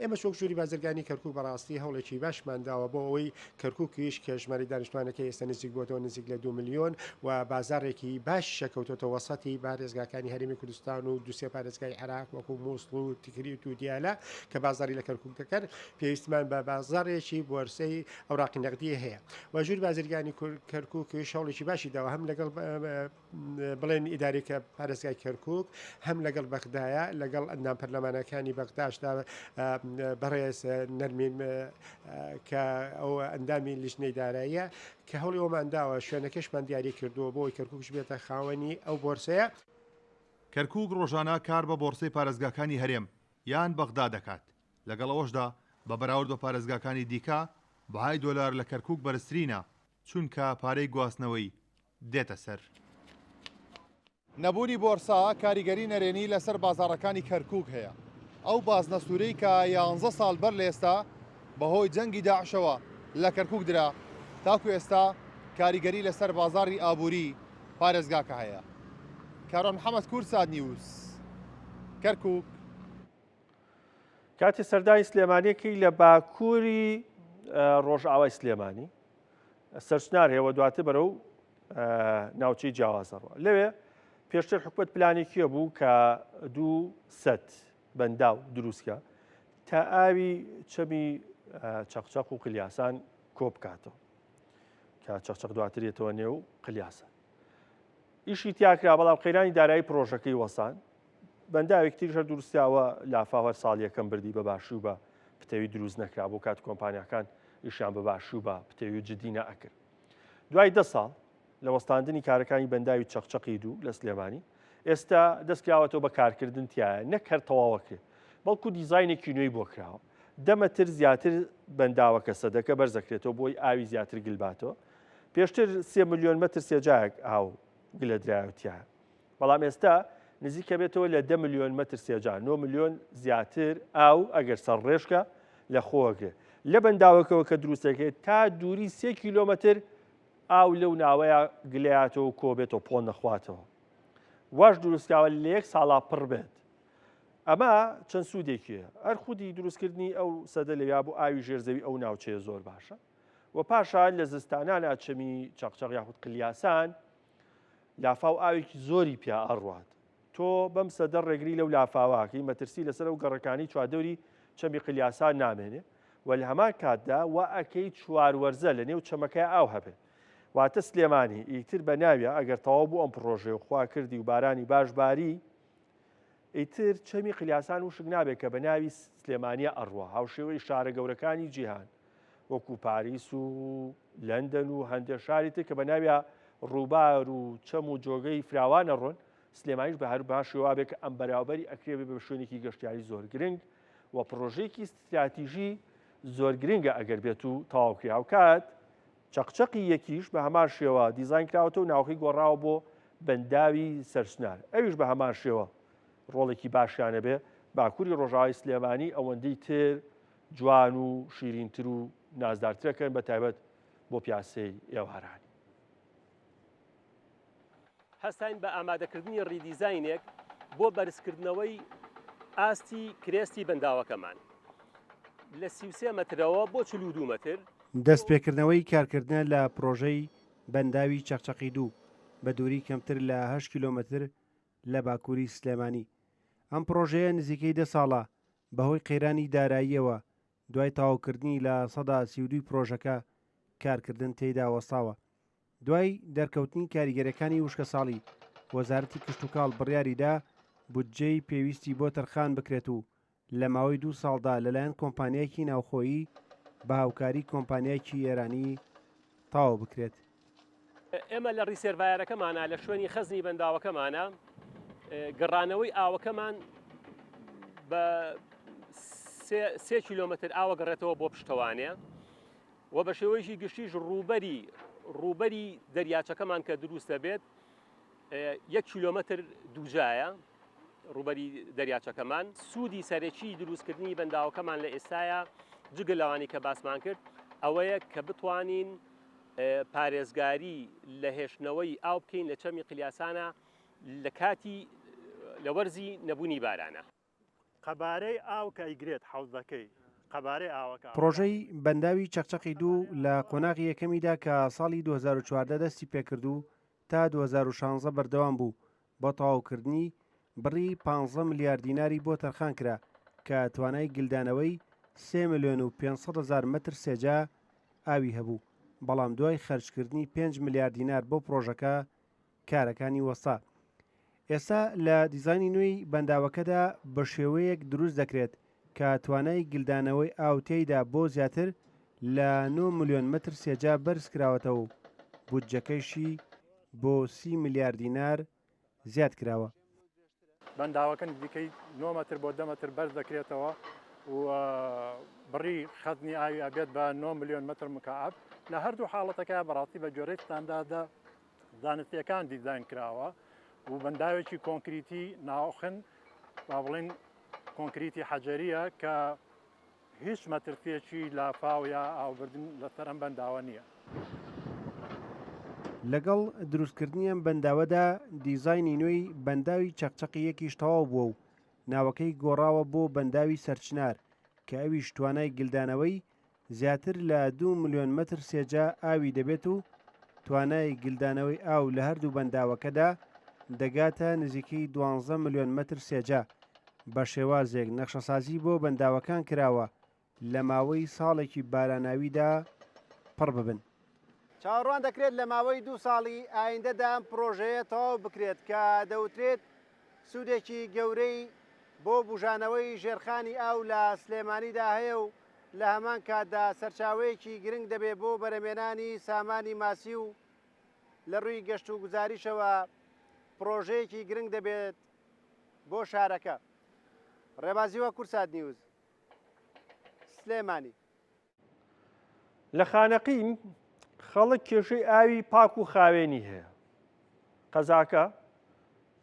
ئێمە شۆک ژووری بازرگانی کەرکووک بەڕاستی هەوڵێکی باشمان داوە بۆ ئەوەی کەرکووکیش کە ژماری دانیشتوانەکە ئێستا نزیک بۆتەوە نزیک لە 2 میلیۆن و بازارێکی باش شەکەوتۆتە وەسەتی پارێزگاکانی هەرێمی کوردستان و دووسێ پارێزگای عێراق وەکو مووسڵ و تیکریت و دیالە کە بازاری لە کەرکووک دەکەن پێویستمان بە بازارێکی بۆرسەی ئەوراقی نەقدی هەیە و ژووری بازرگانی کەرکووک هەوڵێکی باشی داوە هەم لەگەڵ بڵێن ئیدارێکە پارێزگای کەرکووک هەم لەگەڵ بەغدایە لەگەڵ ئەندام پەرلەمانەکانی بەغداشدا بەڕێز نەرمین کە ئەو ئەندامی لیژنەی داراییە کە هەوڵی ئەومانداوە شوێنەکەشمان دیاری کردووە بۆی کەرکووکش بێتە خاوەنی ئەو بۆرسەیە. کەرکووک ڕۆژانە کار بە بۆرسەی پارێزگاکانی هەرێم یان بەغدا دەکات. لەگەڵەوەشدا بە بەراورد بە پارێزگاکانی دیکە بەهای دۆلار لە کەرکووک بەرزترینە چونکە پارەی گواستنەوەی دێتە سەر. نەبوونی بۆرسا کاریگەری نەرێنی لەسەر بازاڕەکانی کەرکووک هەیە. ئەو بازنە سوورەی کە 11 ساڵ بەر لە ئێستا بەهۆی جەنگی داعشەوە لە کەرکووک درا تاکو ئێستا کاریگەری لەسەر بازاڕی ئابووری پارێزگاکە هەیە. کارۆن محەممەد کورساد نیوز کەرکووک. کاتی سەردانی سلێمانیەکی لە باکووری ڕۆژئاوای سلێمانی سەرچنار هەیەوە دواتر بەرەو ناوچەی جیاوازەڕەوە. لەوێ پێشتر حکومەت پلانێکیە بوو کە 200 بەنداو دروستکە تا ئاوی چەمی چەقچەق و قلیاسان کۆ بکاتەوە کە چەقچەق دواترێتەوە نێو قلیاسان. ئیشی تیاکرا بەڵام قەیرانی دارایی پرۆژەکەی وەسان بەنداوێکتریشە دروستیاوە لافاوەر ساڵ یەکەم بردی بە باشوو بە پتەوی دروست نەکرا بۆ کات کۆمپانیەکان ئیشیان بە باشوو بە پتەوی جدی نەئەکرد. دوای 10 ساڵ لە وەستاندنی کارەکانی بەنداوی چەقچەقی دوو لە سلێمانی ئێستا دەستکراوەتەوە بە کارکردن تایە نەکرد تەواوەکرێت بەڵکو دیزاینێکی نوێی بۆ کراوە. دەمەتر زیاتر بەنداوەکە سەدەکە بەرزەکرێتەوە بۆی ئاوی زیاتر گلباتەوە. پێشتر 3 ملیۆن مەتر سێجایەک ئاو گلە درایەتیە بەڵام ئێستا نزیکە بێتەوە لە 10 ملیۆن مەتر سێجار 9 ملیۆن زیاتر ئاو ئەگەر سەرڕێژکە لە خۆگرێ لە بەنداوەکەوە کە دروستەکەێت تا دووری 3 کیلۆمەتر ئاو لەو ناوەیە گلەیاتەوە کۆبێتەوە پۆن نەخواتەوە. واش دروستکاوە لە 1 ساڵا پڕ بێت. ئەمە چەند سوودێکیە هەر خودی دروستکردنی ئەو سەدە لەویا بوو ئاوی ژێرزەوی ئەو ناوچەیە زۆر باشە و پاشان لە زستانان ئاچەمی چەقچەق یاخود قلیاسان لافاو ئاوێکی زۆری پیا ئەڕوات. تۆ بەم سەدە ڕێگری لەو لافاواکەی مەترسی لەسەر ئەو گەڕەکانی چوادەوری چەمی قلیاسان نامێنێ و لە هەمان کاتدا وا ئەکەی چواروەرزە لە نێو چەمەکەی ئاو هەبێت. واتە سلێمانی ئیتر بە ناویە ئەگەر تەواو بوو ئەم پرۆژێ و خوا کردی و بارانی باشباری ئیتر چەمی قلیاسان وشک نابێت کە بە ناوی سلێمانیە ئەڕوە هاوشێوەی شارە گەورەکانی جیهان وەکو پاریس و لەندەن و هەندێک شاری تر کە بە ناویە ڕووبار و چەم و جۆگەی فراوانە ڕۆن سلێمانیش بە هەر باشێوا بێت کە ئەم بەراوبەری ئەکرێ بە شوێنێکی گەشتیاری زۆر گرنگ و پرۆژەیەکی استراتیژی زۆر گرنگە ئەگەر بێت و تەواوکرا و کات چەقچەقی یەکیش بە هەمان شێوە دیزاین کراوەتە و ناوخی گۆڕاوە بۆ بەنداوی سەرسنار ئەویش بە هەمان شێوە ڕۆڵێکی باشیانە بێ باکووری ڕۆژاوای سلێمانی ئەوەندەی تر جوان و شیرینتر و نازدارترەکەن بە تایبەت بۆ پیاسەی ئێوارانی. هەستین بە ئامادەکردنی ڕیدیزاینێک بۆ بەرزکردنەوەی ئاستی کرێستی بەنداوەکەمان لە 33 مەترەوە بۆ 42 مەتر دەستپێکردنەوەی کارکردنە لە پرۆژەی بەنداوی چەقچەقی دوو بە دووری کەمتر لە 8 کیلۆمەتر لە باکووری سلێمانی. ئەم پرۆژەیە نزیکەی 10 ساڵە بەهۆی قەیرانی داراییەوە دوای تەواوکردنی لە 32 پرۆژەکە کارکردن تێیدا وەستاوە. دوای دەرکەوتنی کاریگەرەکانی وشکە ساڵی وەزارەتی کشتتوکاڵ بڕیاریدا بودجەی پێویستی بۆ تەرخان بکرێت و لە ماوەی 2 ساڵدا لەلایەن کۆمپانیایەکی ناوخۆیی بە هاوکاری کۆمپانیایەکی ئێرانی تاوا بکرێت. ئێمە لە ڕیسێڤایەرەکەمانە لە شوێنی خەزنی بەنداوەکەمانە گەڕانەوەی ئاوەکەمان بە 3 کیلۆمەتر ئاوە گەڕێتەوە بۆ پشتەوانێ و بە شێوەیەکی گشتیش ڕووبەری دەریاچەکەمان کە دروستە بێت 1 کیلۆمەتر دووجایە ڕووبەری دەریاچەکەمان. سوودی سەرەکی دروستکردنی بەنداوەکەمان لە ئێستاە جگە لەوانی کە باسمان کرد ئەوەیە کە بتوانین پارێزگاری لە هێشتنەوەی ئاو بکەین لە چەمی قلیاسانە لە کاتی لە وەرزی نەبوونی بارانە. قەبارەی ئاو کەیگرێت حەوزەکەی قەبارەی ئاوەکە پرۆژەی بەنداوی چەقچەقی دوو لە قۆناغی یەکەمیدا کە ساڵی 2014 دەستی پێکرد و تا 2016 بەردەوام بوو بۆ تەواوکردنی بڕی 15 ملیار دیناری بۆ تەرخان کرا کە توانای گلدانەوەی 3 ملیۆن و 500 هزار مەتر سێجا ئاوی هەبوو بەڵام دوای خەرجکردنی 5 ملیار دینار بۆ پرۆژەکە کارەکانی وەستا. ئێستا لە دیزانی نوێی بەنداوەکەدا بە شێوەیەک دروست دەکرێت کە توانای گلدانەوەی ئاو تێیدا بۆ زیاتر لە 9 ملیۆن متر سێجا بەرز کراوەتەوە و بودجەکەیشی بۆ 30 میلیارد دینار زیاد کراوە. بەنداوەکە نزیکەی 9 متر بۆ 10 متر بەرز دەکرێتەوە و بڕی خەزنی ئاوی ئەبێت بە 9 ملیۆن متر مکعب. لە هەردوو حاڵەتەکە بەڕاستی بە جۆرەی ستانداردە زانستیەکان دیزاین کراوە و بەنداوێکی کۆنکریتی ناوخن با بڵێن کۆنکریتی حەجەریە کە هیچ مەترسیەکی لافاو یا ئاوبردن لەسەر ئەم بەنداوە نییە. لەگەڵ دروستکردنی ئەم بەنداوەدا دیزایانی نوێی بەنداوی چەقچەقی یەکیش تەواو بووە و ناوەکەی گۆڕاوە بۆ بەنداوی سەرچنار کە ئەویش توانای گلدانەوەی زیاتر لە 2 ملیۆن متر سێجا ئاوی دەبێت و توانای گلدانەوەی ئاو لە هەردوو بەنداوەکەدا دەگاتە نزیکەی 12 ملیۆن متر سێجا. بە شێوازێک نەخشەسازی بۆ بەنداوەکان کراوە لە ماوەی ساڵێکی باراناویدا پڕ ببن. چاوەڕوان دەکرێت لە ماوەی 2 ساڵی ئایندەدا ئەم پرۆژەیە تەواو بکرێت کە دەوترێت سوودێکی گەورەی بۆ بژانەوەی ژێرخانی ئاو لە سلێمانیدا هەیە و لە هەمان کاتدا سەرچاوەیەکی گرنگ دەبێت بۆ بەرەمێنانی سامانی ماسی و لە ڕووی گەشت و گوزاریشەوە پرۆژەیەکی گرنگ دەبێت بۆ شارەکە. ڕێبازیوە کورسات نیوز سلێمانی. لە خانەقین خەڵک کێشەی ئاوی پاک و خاوێنی هەیە. قەزاکە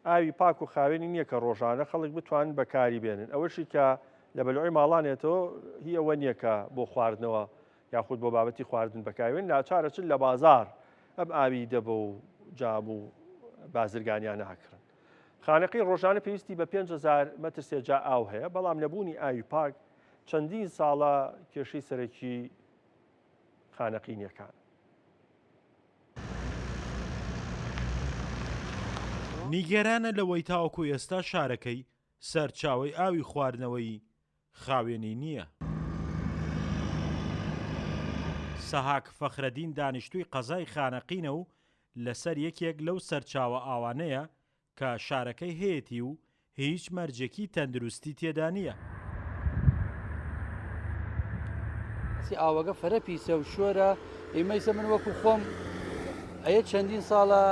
ئاوی پاک و خاوێنی نییە کە ڕۆژانە خەڵک بتوانن بەکاری بێنن. ئەوەشی کە لە بەلوعی ماڵانێتەوە هی ئەوە نییە کە بۆ خواردنەوە یاخود بۆ بابەتی خواردن بەکاوێن ناچارە چ لە بازار ئەم ئاوی دەبە و جام و بازرگانیان ناکرن. خانەقی ڕۆژانە پێویستی بە 5,000 متر سێجا ئاو هەیە بەڵام نەبوونی ئاوی پاک چەندین ساڵە کێشەی سەرەکی خانەقینیەکان. نیگەرانە لەوەی تاوەکو ئێستا شارەکەی سەرچاوەی ئاوی خواردنەوەی خاوێنی نییە. سەهاک فەخرەدین دانیشتووی قەزای خانەقینە و لەسەر یەکێک لەو سەرچاوە ئاوانەیە کە شارەکەی هەیەی و هیچ مەرجێکی تەندروستی تێدا نییە. ئاوەگە فەرە پیسە و شۆرە ئێمەیسە من وەکو خۆم ئەیە چەندین ساڵە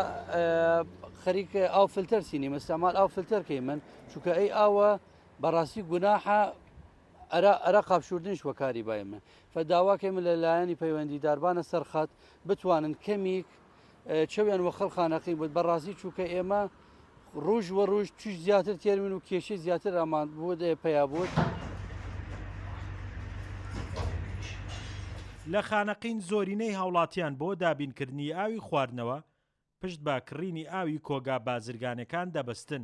خەریکە ئاو فلتەر سینی مەستەمال ئاو فلتەرکەی من چونکە ئەی ئاوە بەڕاستی گوناحە ئەرە قاپشوردنش وەکاری بای من فەداواکەی من لەلایەنی پەیوەندیداربانە سەرخات بتوانن کەمیک چەویان وە خەڵخانەقی بوت بەڕاستی چووکە ئێمە ڕۆژ وە ڕۆژ توش زیاتر تێرمن و کێشەی زیاتر ئەمان بۆ پیا بوت. لە خانەقین زۆرینەی هاوڵاتیان بۆ دابینکردنی ئاوی خواردنەوە پشت باکڕینی ئاوی کۆگا بازرگانەکان دەبەستن.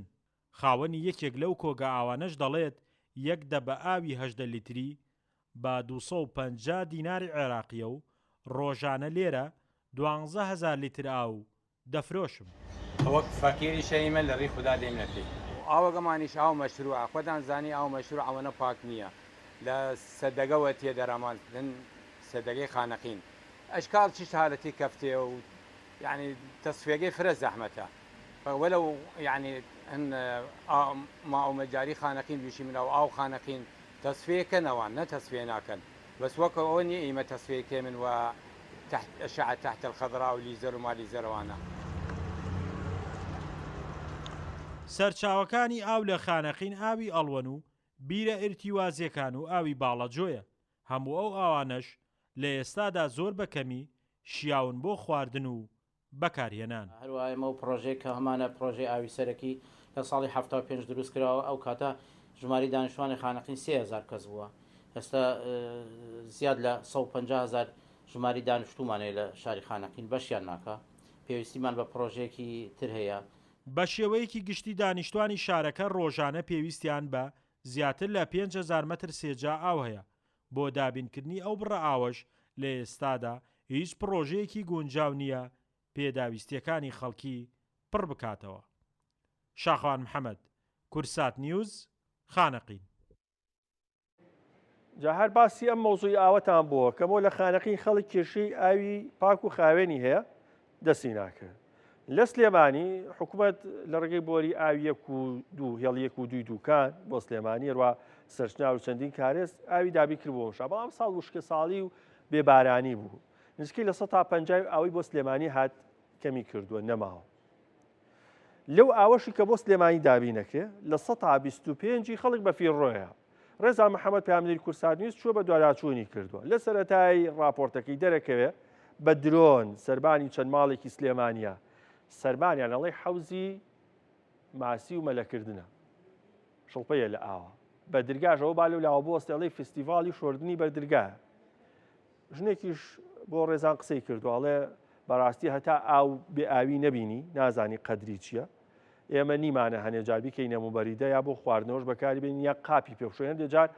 خاوەنی یەکێک لەو کۆگا ئاوانەش دەڵێت یەک دەبە ئاوی 8 لیتری با 250 دیناری عێراقیە و ڕۆژانە لێرە 12,000 لیتر ئاو دەفرۆشم. ئەوە فەقیری شەیمە لە ڕی خوددا دێم نەکەی. ئاوەگەمانیش ئاو مەشروع خۆتان زانی ئاو مەشروع ئەوەنە پاک نییە لە سەدەگەوە تێدەراماندن سەدەگەی خانەقین. ئەشکال چیش حالەتی کەفتێ و يعني تصفية فرز زحمتها ولو يعني ان ما مجاري خانقين بيشي من او خانقين تصفيه كنوان لا تصفيه ناكن بس وكوني ايمه تصفيه كمن وتحت اشعه تحت الخضراء وليزر وما ليزر وانا سەرچاوەکانی ئاو لە خانەقین ئاوی ئەڵوەن و بیرە ئرتیوازیەکان و ئاوی باڵەجۆیە. هەموو ئەو ئاوانەش لە ئێستادا زۆر بەکەمی شیاون بۆ خواردن و بەکارهێنان. هەروایە ئەمە پرۆژێک کە هەمانە پرۆژەی ئاوی سەرەکی لە ساڵی 75 دروست کراوە ئەو کاتە ژماری دانیشتوانی خانەقین 30,000 کەس بووە. ئێستا زیاد لە 150,000 ژماری دانیشتومانەیە لە شاری خانەقین بەشیان ناکە. پێویستیمان بە پرۆژێکی تر هەیە. بە شێوەیەکی گشتی دانیشتوانی شارەکە ڕۆژانە پێویستیان بە زیاتر لە 5,000 متر سێجا ئاو هەیە. بۆ دابینکردنی ئەو بڕە ئاوەش لە ئێستادا هیچ پرۆژەیەکی گونجاو نییە پێداویستیەکانی خەڵکی پڕ بکاتەوە. شاخوان محەممەد، کورسات نیوز، خانەقین. جا هەر باسی ئەم مەوزوعی ئاوەتان بووە کەمەوە لە خانەقین خەڵک کێشەی ئاوی پاک و خاوێنی هەیە دەستی ناکرد. لە سلێمانی حکوومەت لە ڕێگەی بۆری ئاوی 1 و 2 هێڵی 1 و 2 دووکان بۆ سلێمانی هەروە سەرچناو و چەندین کارێز ئاوی دابی کرد بۆ شا بەڵام ساڵ وشکە ساڵی و بێبارانی بوو نزیکەی لە 150 ئەوەی بۆ سلێمانی هات کەمی کردووە نەماوە لەو ئاوەشی کە بۆ سلێمانی دابی نەکرێ لە 125 خەڵک بە فیڕۆیە ڕێزا محەممەد پامنری کورسات نیوز چوە بە دوواداچوونی کردووە لە سەرەتای راپۆرتەکەی دەرەکەوێ بە درۆن سەربانی چەند ماڵێکی سلێمانیە سەربانیان ئەڵێ حەوزی ماسی و مەلەکردنە شڵپەیە لە ئاوە بە درگاژەوە با لەو لاوە بۆ ئەڵێ فستیڤالی شۆردنی بەردرگایە ژنێکیش بۆ ڕێزان قسەی کردوواڵێ بەڕاستی هەتا ئاو بێ ئاوی نەبینی نازانی قەدری چییە ئێمە نیمانە هەنێ جاربیکەی نەموبەریدە یا بۆ خواردنەوەش بەکاری بێن یا قاپی پێشۆیان دێجار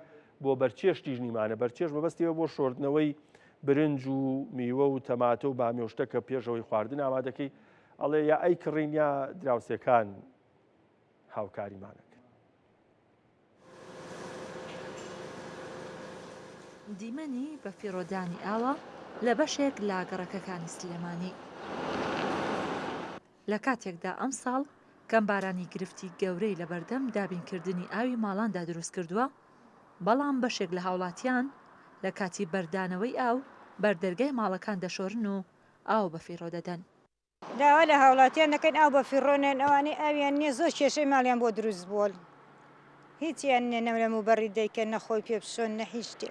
بۆ بەرچێشتیش نیمانە بەرچێش بەبەستیەوە بۆ شۆردنەوەی برنج و میوە و تەماتە و بامیۆشتە کە پێشەوەی خواردن ئامادەکەی ئەڵێ یا ئەی کڕین یا دراوسەکان هاوکاریمانەکە دیمەنی بە فیڕۆدانی ئاوە لە بەشێک لە گەڕەکەکانی سلێمانی لە کاتێکدا ئەم ساڵ کەمبارانی گرفتی گەورەی لە بەردەم دابینکردنی ئاوی ماڵاندا دروست کردووە بەڵام بەشێک لە هاوڵاتیان لە کاتی بەردانەوەی ئاو بەردەرگای ماڵەکان دەشۆرن و ئاو بە فیڕۆ دەدەن داوا لە هاوڵاتیان دەکەن ئاو بە فیڕۆنێن ئەوانەی ئاویان نییە زۆر کێشەی ماڵیان بۆ دروست بووە هیچیان نێنەمرەم و بەڕی دەیکە نەخۆی پێ بشۆن نەهیچ شتێ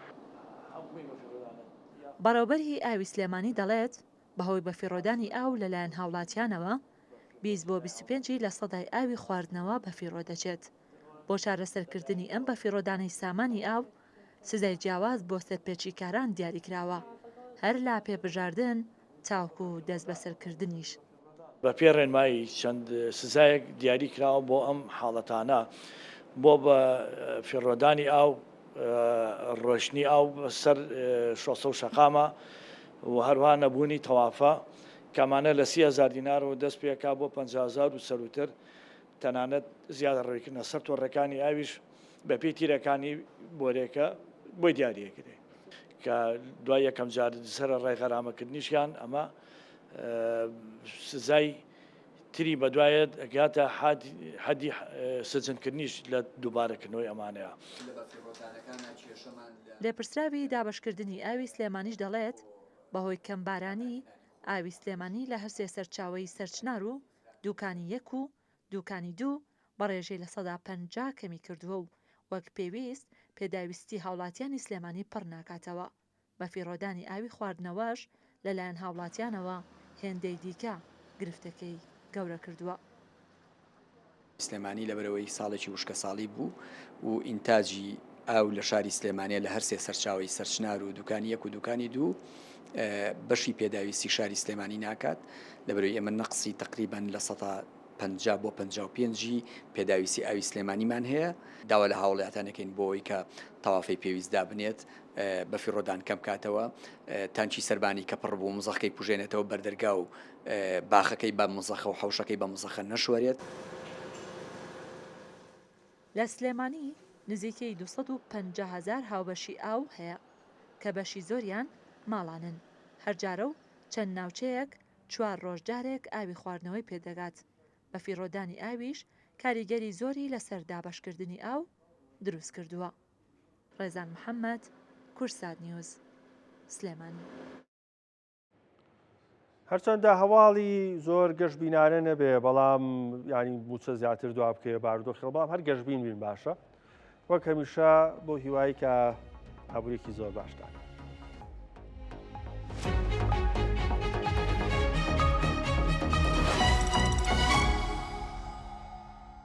بەڕێوەبەری ئاوی سلێمانی دەڵێت بەهۆی بە فیڕۆدانی ئاو لەلایەن هاوڵاتیانەوە 20 بۆ 25 لە سەدای ئاوی خواردنەوە بە فیڕۆ دەچێت بۆ چارەسەرکردنی ئەم بە فیڕۆدانەی سامانی ئاو سزای جیاواز بۆ سەرپێچیکاران دیاریکراوە هەر لا پێبژاردن تاوکو و دەست بەسەرکردنیش بە پێ ڕێنمایی چەند سزایەک دیاری کراوە بۆ ئەم حاڵەتانە بۆ بە فیڕۆدانی ئاو ڕۆشنی ئاو سەر شۆسە و شەقامە و هەروها نەبوونی تەوافە کامانە لە 30,000 دینار و دەست پێکا بۆ 50,000 و سەروتر تەنانەت زیادە ڕێکردنە سەر تۆڕەکانی ئاویش بە پێی تیرەکانی بۆرێکە بۆی دیارەکرێ کە دوای یەکەم جار سەر ڕێی غەرامەکردنیشیان ئەمە سزای تری بەدوایەت ئەگاتە حەدی سجنکردنیش لە دووبارەکردنەوەی ئەمانەیە لێپرسراوی دابشکردنی ئاوی سلێمانیش دەڵێت بەهۆی کەمبارانی ئاوی سلێمانی لە هەرسێ سەرچاوی سەرچنار و دووکانی 1 و دووکانی 2 بەڕێژەی لە 150 کەمی کردووە و وەک پێویست پێداویستی هاوڵاتیانی سلێمانی پڕ ناکاتەوە بە فیڕۆدانی ئاوی خواردنەوەش لەلایەن هاوڵاتیانەوە هێندەی دیکە گرفتەکەی گەورە کردووە سلێمانی لەبەرەوەی ساڵێکی وشکە ساڵی بوو و ئینتاجی ئاو لە شاری سلێمانیە لە هەرسێ سەرچاوی سەرچنار و دوکانی 1 و دوکانی 2 بەشی پێداویستی شاری سلێمانی ناکات لەبەرەوەی ئێمە نەقسی تقریبان لە 150 بۆ 55 پێداویستی ئاوی سلێمانیمان هەیە داوا لە هاوڵاتیانەکەین بۆەوەی کە تەوافەی پێویستدا بنێت بە فیڕۆدان کەم کاتەوە تانکی سەربانی کە پڕ بوو مزەخەکەی پوژێنێتەوە بەردەرگا و باخەکەی بە مزەخە و حەوشەکەی بە مزەخە نەشوەرێت لە سلێمانی نزیکەی 250,000 هاوبەشی ئاو هەیە کە بەشی زۆریان ماڵانن هەرجارە و چەند ناوچەیەک 4 ڕۆژجارێک ئاوی خواردنەوەی پێدەگات بە فیڕۆدانی ئاویش کاریگەری زۆری لەسەر دابەشکردنی ئاو دروست کردووە ڕێزان محەممەد کورسات نیوز سلێمانی هەرچەندە هەواڵی زۆر گەشتبینانە نەبێ بەڵام ینی موچە زیاتر دوا بکەوێ بارودۆخی بەڵام هەر گەشتبین بین باشە وەک هەمیشە بۆ هیوایی کە هەبوورێکی زۆر باشدار